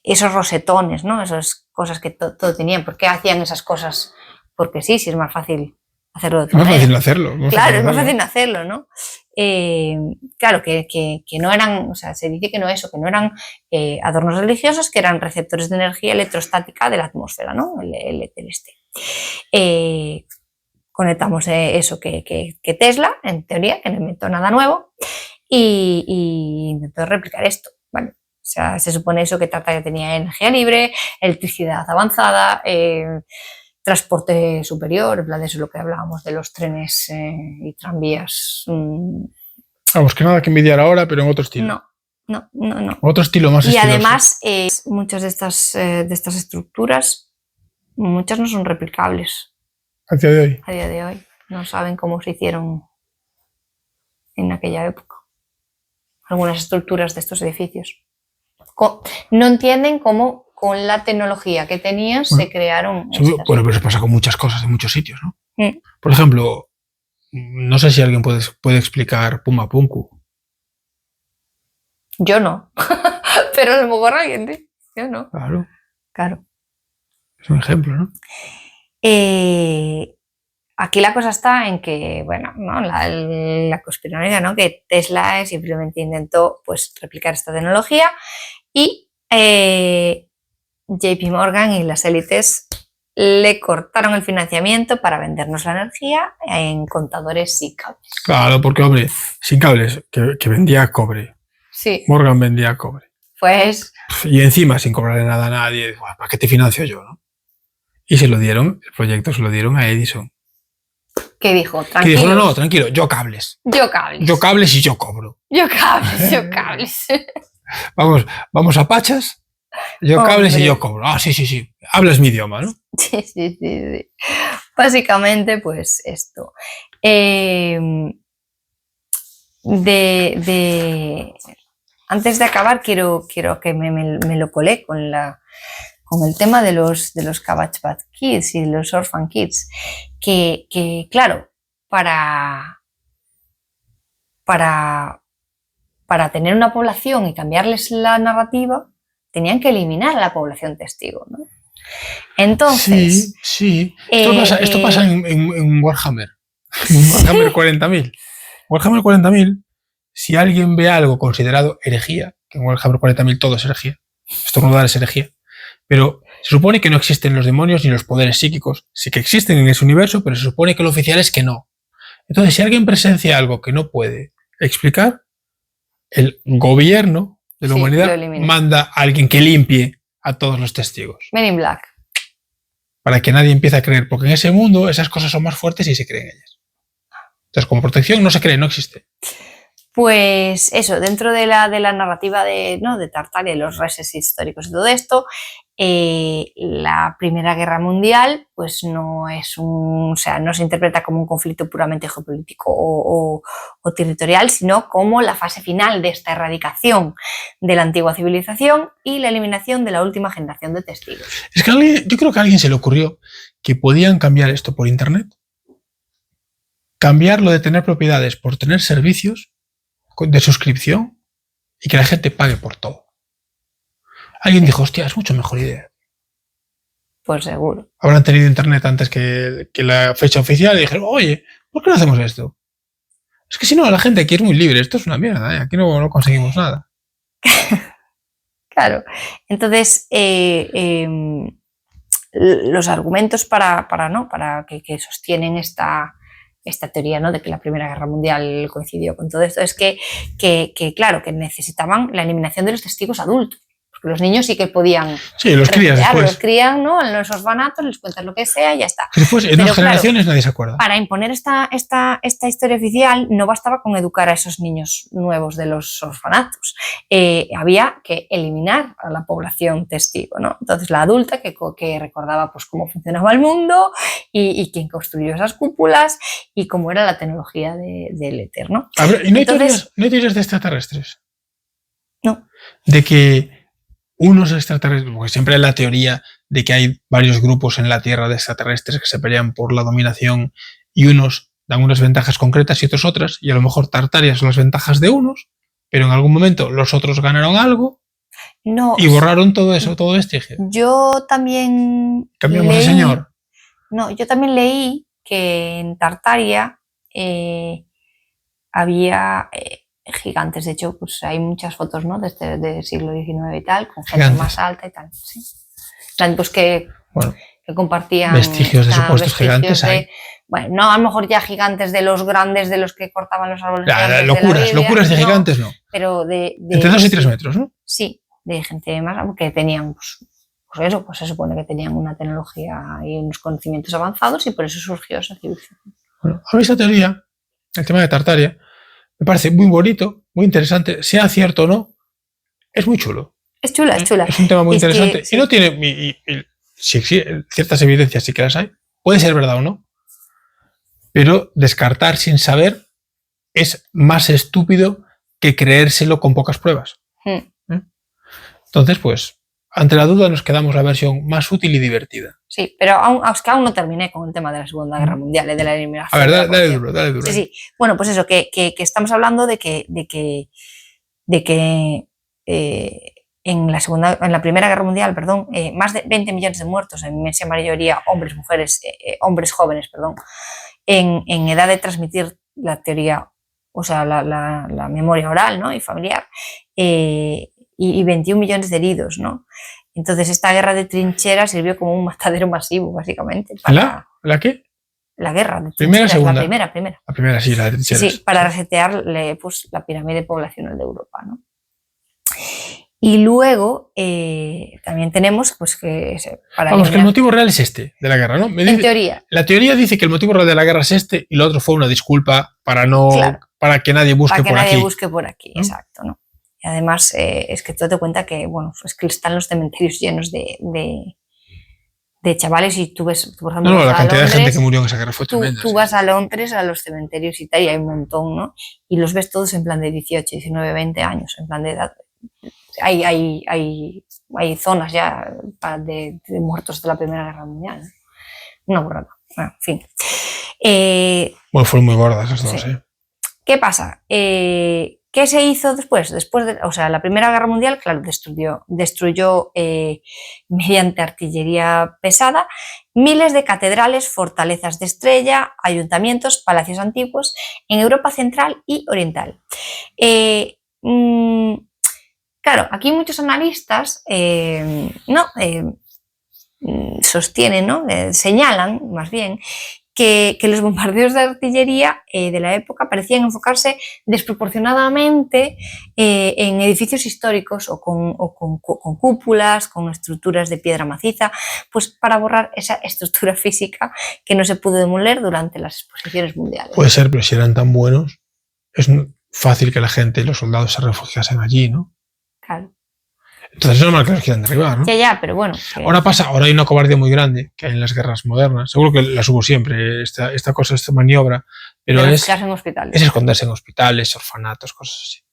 Esos rosetones, ¿no? Esas cosas que todo tenían. ¿Por qué hacían esas cosas? Porque sí, es más fácil hacerlo de otra manera. Es más fácil hacerlo. Claro, es más fácil hacerlo, ¿no? Claro, que no eran, o sea, se dice que no eran adornos religiosos, que eran receptores de energía electrostática de la atmósfera, ¿no? El éter este. Conectamos eso que Tesla, en teoría, que no inventó nada nuevo, y intentó replicar esto, ¿vale? O sea, se supone eso que Tartaria tenía energía libre, electricidad avanzada, transporte superior, en plan de eso es lo que hablábamos de los trenes y tranvías. Vamos, que nada que envidiar ahora, pero en otro estilo. No. Otro estilo más y estiloso. Además, muchas de estas estructuras, muchas no son replicables. A día de hoy. A día de hoy. No saben cómo se hicieron en aquella época. Algunas estructuras de estos edificios. No entienden cómo con la tecnología que tenían se crearon. Bueno, pero eso pasa con muchas cosas en muchos sitios, ¿no? Por ejemplo, no sé si alguien puede explicar Puma Punku. Yo no, pero a lo mejor alguien dice. Yo no. Claro. Es un ejemplo, ¿no? Aquí la cosa está en que, bueno, ¿no? la conspiranoia, ¿no? Que Tesla simplemente intentó pues replicar esta tecnología y JP Morgan y las élites le cortaron el financiamiento para vendernos la energía en contadores sin cables. Claro, porque, hombre, sin cables, que vendía cobre. Sí. Morgan vendía cobre. Pues... Y encima, sin cobrarle nada a nadie, ¿para qué te financio yo, no? Y se lo dieron, el proyecto se lo dieron a Edison. ¿Qué dijo? Que dijo, no, tranquilo, yo cables. Yo cables. Yo cables y yo cobro. Yo cables. Vamos a Pachas, yo cables y yo cobro. Ah, sí. Hablas mi idioma, ¿no? Sí. Básicamente, pues esto. Antes de acabar, quiero que me lo colé con el tema de los Cabbage Patch Kids y los Orphan Kids, que claro, para tener una población y cambiarles la narrativa, tenían que eliminar a la población testigo, ¿no? Entonces... Sí. Esto pasa en Warhammer. En Warhammer 40.000. Warhammer 40.000, si alguien ve algo considerado herejía, que en Warhammer 40.000 todo es herejía, estornudar es herejía, pero se supone que no existen los demonios ni los poderes psíquicos. Sí que existen en ese universo, pero se supone que lo oficial es que no. Entonces, si alguien presencia algo que no puede explicar, el gobierno de la humanidad manda a alguien que limpie a todos los testigos. Men in Black. Para que nadie empiece a creer, porque en ese mundo esas cosas son más fuertes y se creen ellas. Entonces, como protección no se cree, no existe. Pues eso, dentro de la narrativa de Tartaria y los reses históricos y todo esto, la Primera Guerra Mundial pues no se interpreta como un conflicto puramente geopolítico o territorial, sino como la fase final de esta erradicación de la antigua civilización y la eliminación de la última generación de testigos. Es que yo creo que a alguien se le ocurrió que podían cambiar esto por internet, cambiarlo de tener propiedades por tener servicios de suscripción y que la gente pague por todo. Alguien dijo, hostia, es mucho mejor idea. Pues seguro. Habrán tenido internet antes que la fecha oficial y dijeron, oye, ¿por qué no hacemos esto? Es que si no, la gente aquí es muy libre, esto es una mierda, ¿eh? Aquí no conseguimos nada. Claro. Entonces, los argumentos para que sostienen esta teoría, ¿no?, de que la Primera Guerra Mundial coincidió con todo esto, es que claro, que necesitaban la eliminación de los testigos adultos. Porque los niños sí que podían... Sí, los crías después. Los crían, ¿no?, en los orfanatos, les cuentas lo que sea y ya está. Después, en 2 generaciones nadie se acuerda. Para imponer esta historia oficial no bastaba con educar a esos niños nuevos de los orfanatos. Había que eliminar a la población testigo, ¿no? Entonces la adulta que recordaba pues cómo funcionaba el mundo y quién construyó esas cúpulas y cómo era la tecnología del éter, ¿no? A ver, ¿y no hay teorías de extraterrestres? No. De que unos extraterrestres, porque siempre hay la teoría de que hay varios grupos en la Tierra de extraterrestres que se pelean por la dominación y unos dan unas ventajas concretas y otros otras, y a lo mejor Tartaria son las ventajas de unos, pero en algún momento los otros ganaron algo y borraron todo eso, todo vestigio. Yo también ¿Cambiamos de señor? No, yo también leí que en Tartaria había... gigantes, de hecho, pues hay muchas fotos, ¿no?, del siglo XIX y tal, con gente más alta y tal, sí. Pues que que compartían vestigios de supuestos gigantes hay. Bueno, no a lo mejor ya gigantes de los grandes, de los que cortaban los árboles. Locuras de gigantes no. Pero entre 2 y 3 metros, ¿no? Sí, de gente más que tenían, pues eso, pues se supone que tenían una tecnología y unos conocimientos avanzados y por eso surgió esa civilización. Bueno, a mí esa teoría, el tema de Tartaria, me parece muy bonito, muy interesante, sea cierto o no, es muy chulo. Es chula, es chula. Es un tema muy interesante. Sí. Y no tiene, si ciertas evidencias sí que las hay, puede ser verdad o no, pero descartar sin saber es más estúpido que creérselo con pocas pruebas. Entonces, pues, ante la duda nos quedamos la versión más útil y divertida. Sí, pero aún no terminé con el tema de la Segunda Guerra Mundial, de la eliminación. A ver, dale duro. Sí. Bueno, pues eso, que estamos hablando de que en la Primera Guerra Mundial, perdón, más de 20 millones de muertos, en inmensa mayoría hombres, mujeres, hombres jóvenes, perdón, en edad de transmitir la teoría, o sea, la memoria oral, ¿no? Y familiar, y 21 millones de heridos, ¿no? Entonces esta guerra de trincheras sirvió como un matadero masivo, básicamente. ¿La qué? La guerra de trincheras. ¿Primera o segunda? La primera. La primera, sí, la de trincheras. Sí, para resetear pues, la pirámide poblacional de Europa, ¿no? Y luego también tenemos pues que... Vamos, que el motivo real es este, de la guerra, ¿no? En teoría. La teoría dice que el motivo real de la guerra es este y lo otro fue una disculpa para que nadie busque por aquí. Para que nadie busque por aquí, ¿no? Exacto, ¿no? Y además es que tú te das cuenta que, bueno, es que están los cementerios llenos de chavales y tú ves, por ejemplo... No, la cantidad de gente que murió en esa guerra fue tremenda. Tú vas a Londres, a los cementerios y tal, y hay un montón, ¿no? Y los ves todos en plan de 18, 19, 20 años, en plan de edad... Hay zonas ya de muertos de la Primera Guerra Mundial. Una burrada. Bueno, en fin. Bueno, fueron muy gordas esas dos, sí. ¿Qué pasa? ¿Qué se hizo después? O sea, la Primera Guerra Mundial, claro, destruyó mediante artillería pesada miles de catedrales, fortalezas de estrella, ayuntamientos, palacios antiguos en Europa central y oriental. Claro, aquí muchos analistas sostienen, ¿no? Señalan, más bien, que los bombardeos de artillería de la época parecían enfocarse desproporcionadamente en edificios históricos o con cúpulas, con estructuras de piedra maciza, pues para borrar esa estructura física que no se pudo demoler durante las exposiciones mundiales. Puede ser, pero si eran tan buenos, es fácil que la gente y los soldados se refugiasen allí, ¿no? Claro. Entonces es normal que los quieran derribar, ¿no? Ya, pero bueno. Ahora hay una cobardía muy grande que hay en las guerras modernas. Seguro que las hubo siempre, esta maniobra, pero es esconderse en hospitales, orfanatos, cosas así.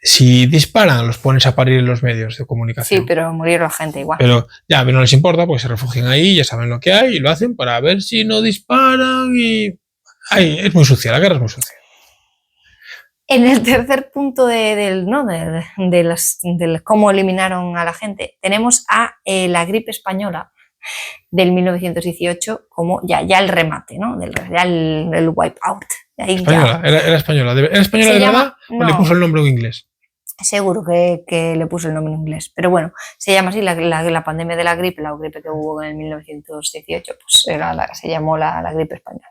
Si disparan, los pones a parir en los medios de comunicación. Sí, pero morir la gente igual. Pero no les importa, porque se refugian ahí, ya saben lo que hay y lo hacen para ver si no disparan y... es muy sucia, la guerra es muy sucia. En el tercer punto de cómo eliminaron a la gente, tenemos a la gripe española del 1918 como ya el remate, ¿no? Ya el wipe out. Española, era española. ¿Era española de verdad o le puso el nombre en inglés? Seguro que le puso el nombre en inglés, pero bueno, se llama así la pandemia de la gripe que hubo en el 1918, pues se llamó la gripe española.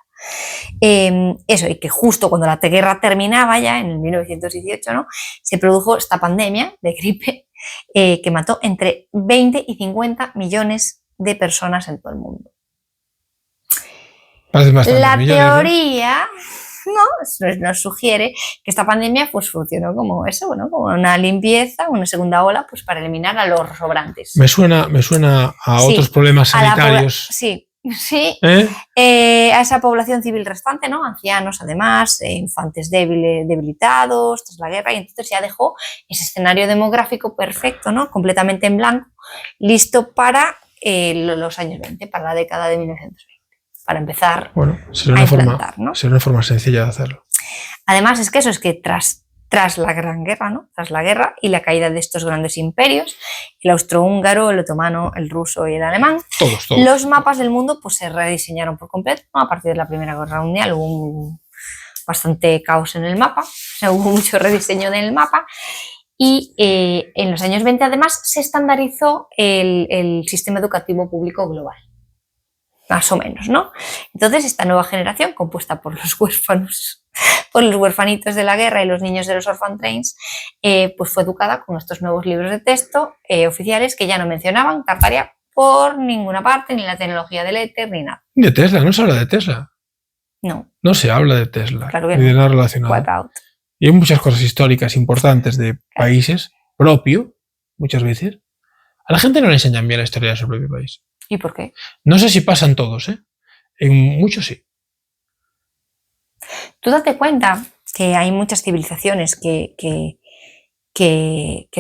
Eso, y que justo cuando la guerra terminaba ya en el 1918, ¿no? Se produjo esta pandemia de gripe que mató entre 20 y 50 millones de personas en todo el mundo. La teoría, ¿no? Nos sugiere que esta pandemia pues funcionó como eso, ¿no? Como una limpieza, una segunda ola, pues para eliminar a los sobrantes. Me suena a otros problemas sanitarios. Sí, a esa población civil restante, ¿no? Ancianos, además, infantes debilitados tras la guerra, y entonces ya dejó ese escenario demográfico perfecto, ¿no? Completamente en blanco, listo para los años 20, para la década de 1920, para empezar a implantar, ¿no? Sería una forma sencilla de hacerlo. Además, es que tras la Gran Guerra, ¿no? Tras la guerra y la caída de estos grandes imperios, el austrohúngaro, el otomano, el ruso y el alemán, todos. Los mapas del mundo pues, se rediseñaron por completo, ¿no? A partir de la Primera Guerra Mundial hubo bastante caos en el mapa, hubo mucho rediseño del mapa, y en los años 20 además se estandarizó el sistema educativo público global. más o menos, ¿no? Entonces, esta nueva generación, compuesta por los huérfanos, por los huérfanitos de la guerra y los niños de los orphan trains, pues fue educada con estos nuevos libros de texto oficiales que ya no mencionaban Tartaria por ninguna parte, ni la tecnología del éter, ni nada. De Tesla, no se habla de Tesla. No. No se habla de Tesla, Claro que ni de no. nada relacionado. Wipeout. Y hay muchas cosas históricas importantes de países propio, muchas veces. A la gente no le enseñan bien la historia de su propio país. ¿Y por qué? No sé si pasan todos, ¿eh? En muchos sí. Tú date cuenta que hay muchas civilizaciones que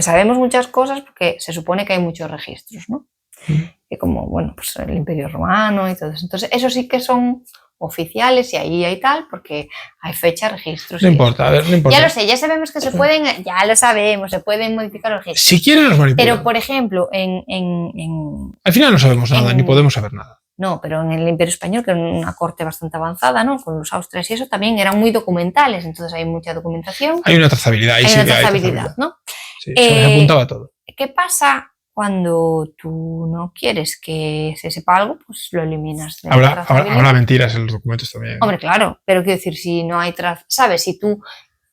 sabemos muchas cosas porque se supone que hay muchos registros, ¿no? Que como, bueno, pues el Imperio Romano y todo eso. Entonces, eso sí que son oficiales y ahí hay tal, porque hay fecha, registros. No importa, a ver, no importa. Ya lo sé, ya sabemos que se pueden, ya lo sabemos, se pueden modificar los registros. Si quieren los manipulan. Pero, por ejemplo, al final no sabemos nada, ni podemos saber nada. No, pero en el Imperio Español, que era una corte bastante avanzada, ¿no? Con los Austrias y eso, también eran muy documentales, entonces hay mucha documentación. Hay una trazabilidad. Hay una trazabilidad, ¿no? Sí, se apuntaba todo. ¿Qué pasa cuando tú no quieres que se sepa algo? Pues lo eliminas de la trazabilidad. Habrá mentiras en los documentos también. Hombre, claro, pero quiero decir, si no hay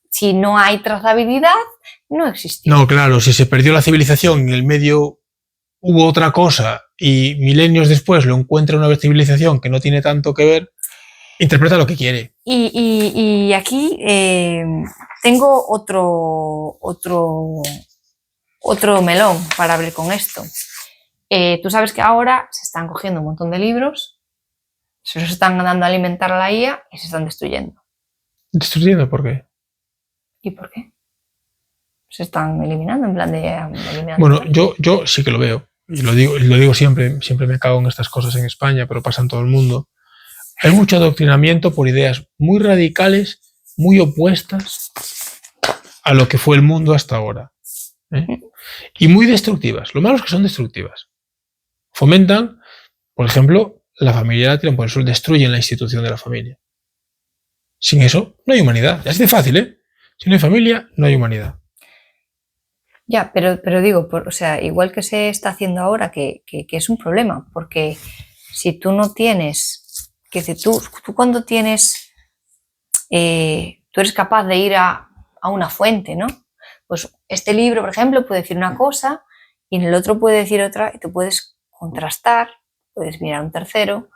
si no hay trazabilidad, no existe. No, claro, si se perdió la civilización en el medio hubo otra cosa y milenios después lo encuentra una civilización que no tiene tanto que ver, interpreta lo que quiere. Y aquí tengo otro melón para abrir con esto. Tú sabes que ahora se están cogiendo un montón de libros, se los están dando a alimentar a la IA y se están destruyendo. ¿Destruyendo por qué? ¿Y por qué? Se están eliminando, en plan de eliminar. Bueno, yo sí que lo veo. Y lo digo siempre me cago en estas cosas en España, pero pasa en todo el mundo. Hay mucho adoctrinamiento por ideas muy radicales, muy opuestas a lo que fue el mundo hasta ahora. Y muy destructivas. Lo malo es que son destructivas. Fomentan, por ejemplo, la familia la tiran por el suelo, destruyen la institución de la familia. Sin eso, no hay humanidad. Es de fácil, ¿eh? Si no hay familia, no hay humanidad. Ya, pero digo, o sea, igual que se está haciendo ahora, que es un problema, porque si tú no tienes, que si tú cuando tienes, tú eres capaz de ir a una fuente, ¿no? Pues este libro, por ejemplo, puede decir una cosa y en el otro puede decir otra y tú puedes contrastar, puedes mirar un tercero,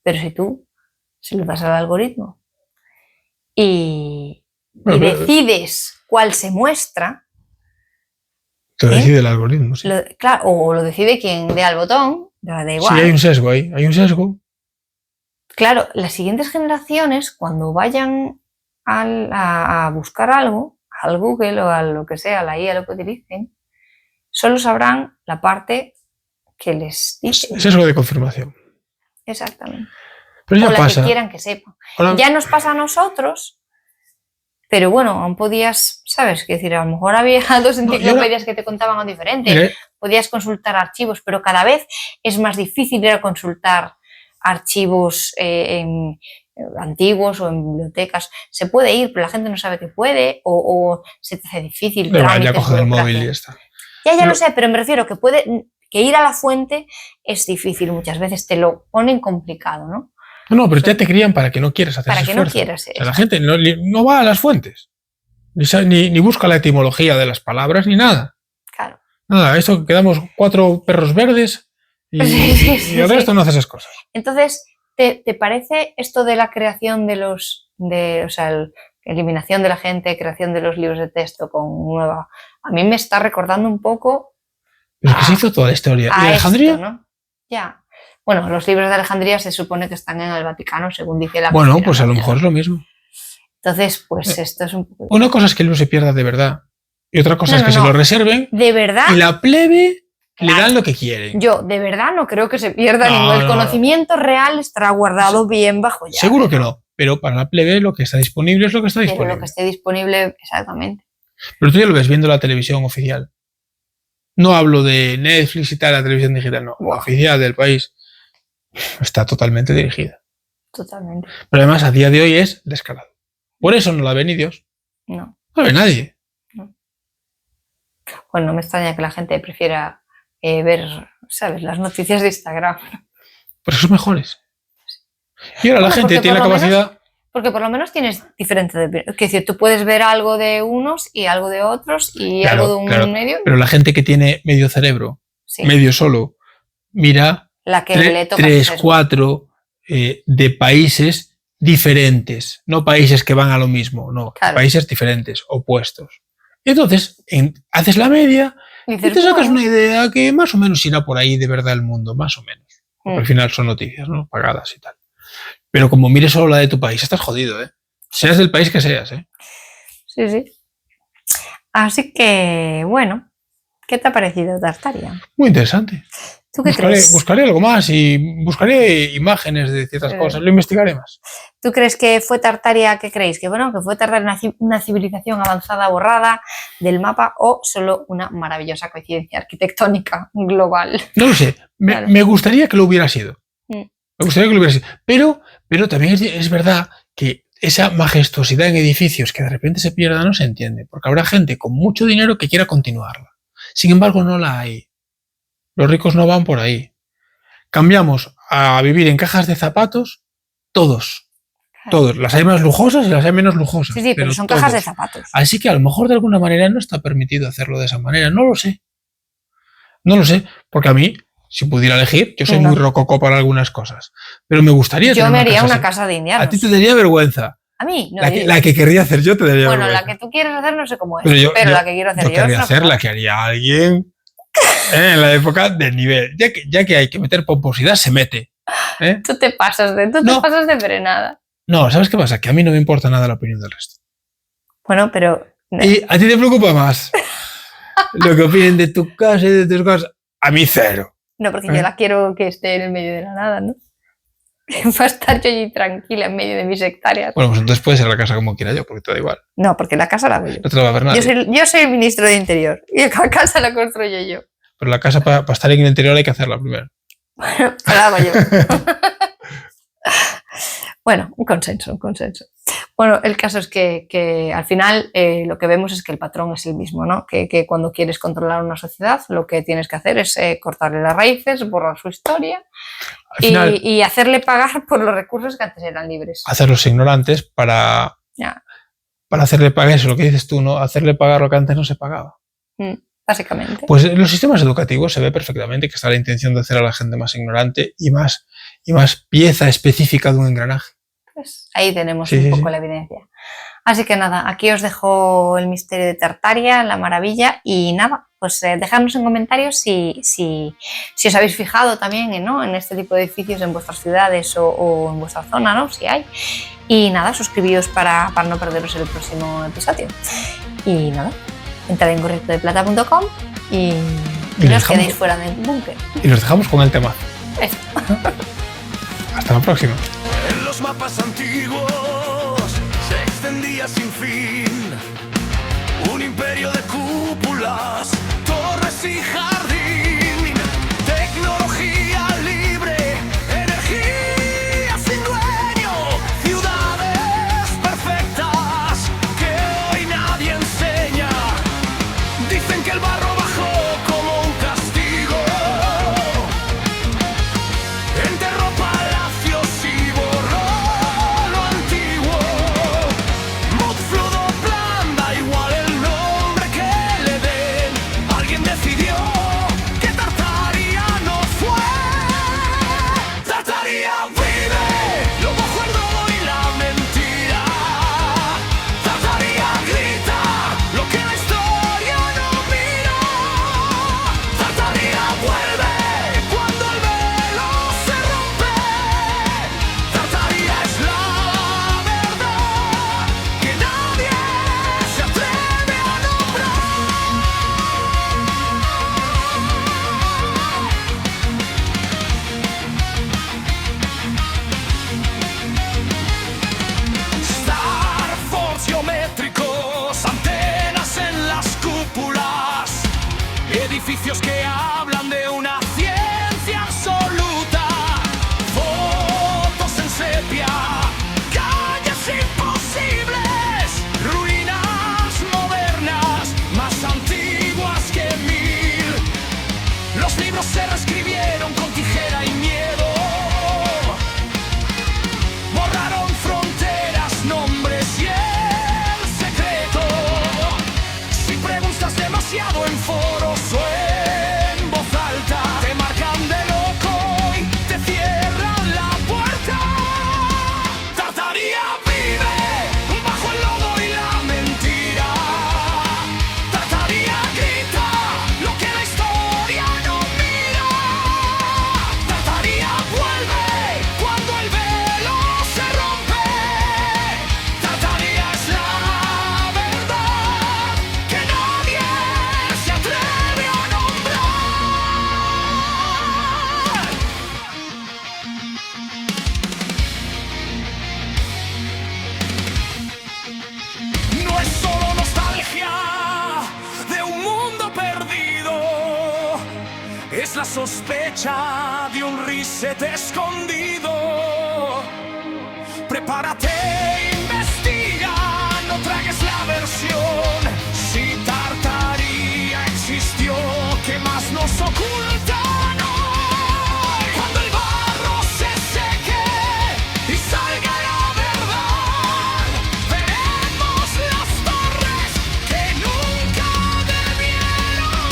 pero si tú se lo das al algoritmo y decides cuál se muestra, te lo decide el algoritmo, sí. Claro, o lo decide quien dé al botón, da igual. Sí, hay un sesgo ahí, hay un sesgo. Claro, las siguientes generaciones, cuando vayan a buscar algo, al Google o a lo que sea, a la IA, lo que utilicen, solo sabrán la parte que les dice. Sesgo de confirmación. Exactamente. Pero ya o la pasa. que quieran que sepan. Ahora, ya nos pasa a nosotros, pero bueno, aún podías, ¿sabes? Que decir, a lo mejor había dos enciclopedias que te contaban algo diferente. Podías consultar archivos, pero cada vez es más difícil ir a consultar archivos antiguos o en bibliotecas. Se puede ir, pero la gente no sabe que puede o se te hace difícil. Ya coge el móvil y ya está. Ya lo sé, pero me refiero que ir a la fuente es difícil. Muchas veces te lo ponen complicado, ¿no? No, pero ya te crían para que no quieras hacer ese esfuerzo. Para que no quieras. O sea, la gente no va a las fuentes. Ni busca la etimología de las palabras, ni nada. Claro. Nada, esto quedamos 4 perros verdes y el resto no hace esas cosas. Entonces, ¿te parece esto de la creación eliminación de la gente, creación de los libros de texto con nueva? A mí me está recordando un poco. Pero es que se hizo toda la historia. ¿Y Alejandría? Esto, ¿no? Ya. Bueno, los libros de Alejandría se supone que están en el Vaticano, según dice la Bueno, pues a lo mejor es lo mismo. Entonces, pues esto es un poco... Una cosa es que el libro se pierda de verdad y otra cosa es que se lo reserven. De verdad. Y la plebe le dan lo que quieren. Yo de verdad no creo que se pierda ningún. El conocimiento real estará guardado bien bajo llave. Seguro que no, pero para la plebe lo que está disponible es lo que está disponible. Pero lo que esté disponible, exactamente. Pero tú ya lo ves viendo la televisión oficial. No hablo de Netflix y tal, la televisión digital, no. La oficial del país está totalmente dirigida. Totalmente. Pero además a día de hoy es descarado. Por eso no la ve ni Dios. No. No la ve nadie. No. Bueno, no me extraña que la gente prefiera ver, ¿sabes?, las noticias de Instagram. Pues son mejores. Y ahora la Bueno, gente porque tiene la por lo capacidad... Porque por lo menos tienes diferente de... Es decir, tú puedes ver algo de unos y algo de otros y algo de un Claro, medio. pero la gente que tiene medio cerebro, Sí, medio solo, mira la que le toca tres, Facebook. 4 de países diferentes, no países que van a lo mismo, no, Claro. países diferentes, opuestos. Entonces, haces la media y Dices, te sacas bueno, una idea que más o menos irá por ahí de verdad el mundo, más o menos. Porque al final son noticias, ¿no? Pagadas y tal. Pero como mires solo la de tu país, estás jodido, ¿eh? Seas del país que seas, ¿eh? Sí, sí. Así que, bueno, ¿qué te ha parecido Tartaria? Muy interesante. ¿Tú qué crees? Buscaré algo más y buscaré imágenes de ciertas cosas, lo investigaré más. ¿Tú crees que fue Tartaria, qué creéis? Que bueno, que fue Tartaria una civilización avanzada borrada del mapa o solo una maravillosa coincidencia arquitectónica global? No lo sé, me gustaría que lo hubiera sido. Me gustaría que lo hubiera sido. Pero también es verdad que esa majestuosidad en edificios que de repente se pierda no se entiende, porque habrá gente con mucho dinero que quiera continuarla. Sin embargo, no la hay. Los ricos no van por ahí. Cambiamos a vivir en cajas de zapatos todos. Todos. Las hay más lujosas y las hay menos lujosas. Sí, pero son todos. cajas de zapatos. Así que a lo mejor de alguna manera no está permitido hacerlo de esa manera. No lo sé. No lo sé, porque a mí, si pudiera elegir, yo soy muy rococó para algunas cosas. Pero me gustaría Yo me haría una casa de indianos. A ti te daría vergüenza. A mí, no. La que querría hacer yo te daría vergüenza. Bueno, la que tú quieres hacer no sé cómo es, pero la que quiero hacer yo querría hacer la que haría alguien en la época del nivel. Ya que hay que meter pomposidad, se mete. Tú te pasas de frenada. No, ¿sabes qué pasa? Que a mí no me importa nada la opinión del resto. Bueno, pero... Y a ti te preocupa más lo que opinen de tu casa y de tus cosas. A mí cero. No, porque yo la quiero que esté en el medio de la nada, ¿no? Va a estar yo allí tranquila en medio de mis hectáreas. Bueno, pues entonces puede ser la casa como quiera yo, porque te da igual. No, porque la casa la veo yo. No te la va a ver nadie. Yo soy el ministro de Interior y la casa la construyo yo. Pero la casa para estar en el interior hay que hacerla primero. Bueno, la hago yo. Bueno, un consenso. Bueno, el caso es que al final lo que vemos es que el patrón es el mismo, ¿no? Que cuando quieres controlar una sociedad, lo que tienes que hacer es cortarle las raíces, borrar su historia y hacerle pagar por los recursos que antes eran libres. Hacerlos ignorantes para hacerle pagar eso, lo que dices tú, ¿no? Hacerle pagar lo que antes no se pagaba. Básicamente. Pues en los sistemas educativos se ve perfectamente que está la intención de hacer a la gente más ignorante y más pieza específica de un engranaje. Pues ahí tenemos un poco la evidencia. Así que nada, aquí os dejo el misterio de Tartaria, la maravilla, y nada, pues dejadnos en comentarios si os habéis fijado también, ¿no?, en este tipo de edificios en vuestras ciudades o en vuestra zona, ¿no?, si hay. Y nada, suscribíos para no perderos el próximo episodio. Y nada, entrad en gorritodeplata.com y no os quedéis fuera del búnker. Y nos dejamos con el tema. Eso. Hasta la próxima. En los mapas antiguos se extendía sin fin un imperio de cúpulas, torres y jardín, tecnología libre, energía sin dueño, ciudades perfectas que hoy nadie enseña. Dicen que el barro bajó como un castigo, enterró palacios y borró lo antiguo. Mudfludo plan, da igual el nombre que le den. Alguien decidió que Tartaria no fue. Tartaria vive, lo muerdo y la mentira. Tartaria grita lo que la historia no mira. Tartaria vuelve cuando el velo se rompe. Tartaria es la verdad que nadie se atreve a nombrar. Star Force geométricos, antenas en las cúpulas, edificios que hablan de una ciencia absoluta, fotos en sepia, calles imposibles, ruinas modernas, más antiguas que 1000. Los libros se reescribieron con tijera y miedo. sospecha de un reset escondido. Prepárate, investiga, no tragues la versión. Si Tartaría existió, ¿qué más nos ocultan hoy? Cuando el barro se seque y salga la verdad, veremos las torres que nunca debieron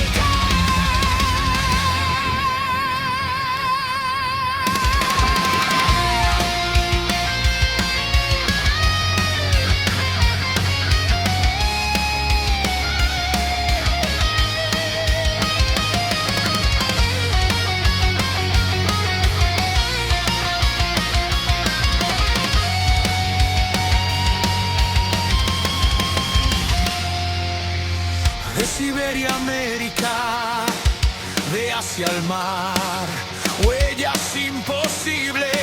de Siberia a América, de Asia al mar, huellas imposibles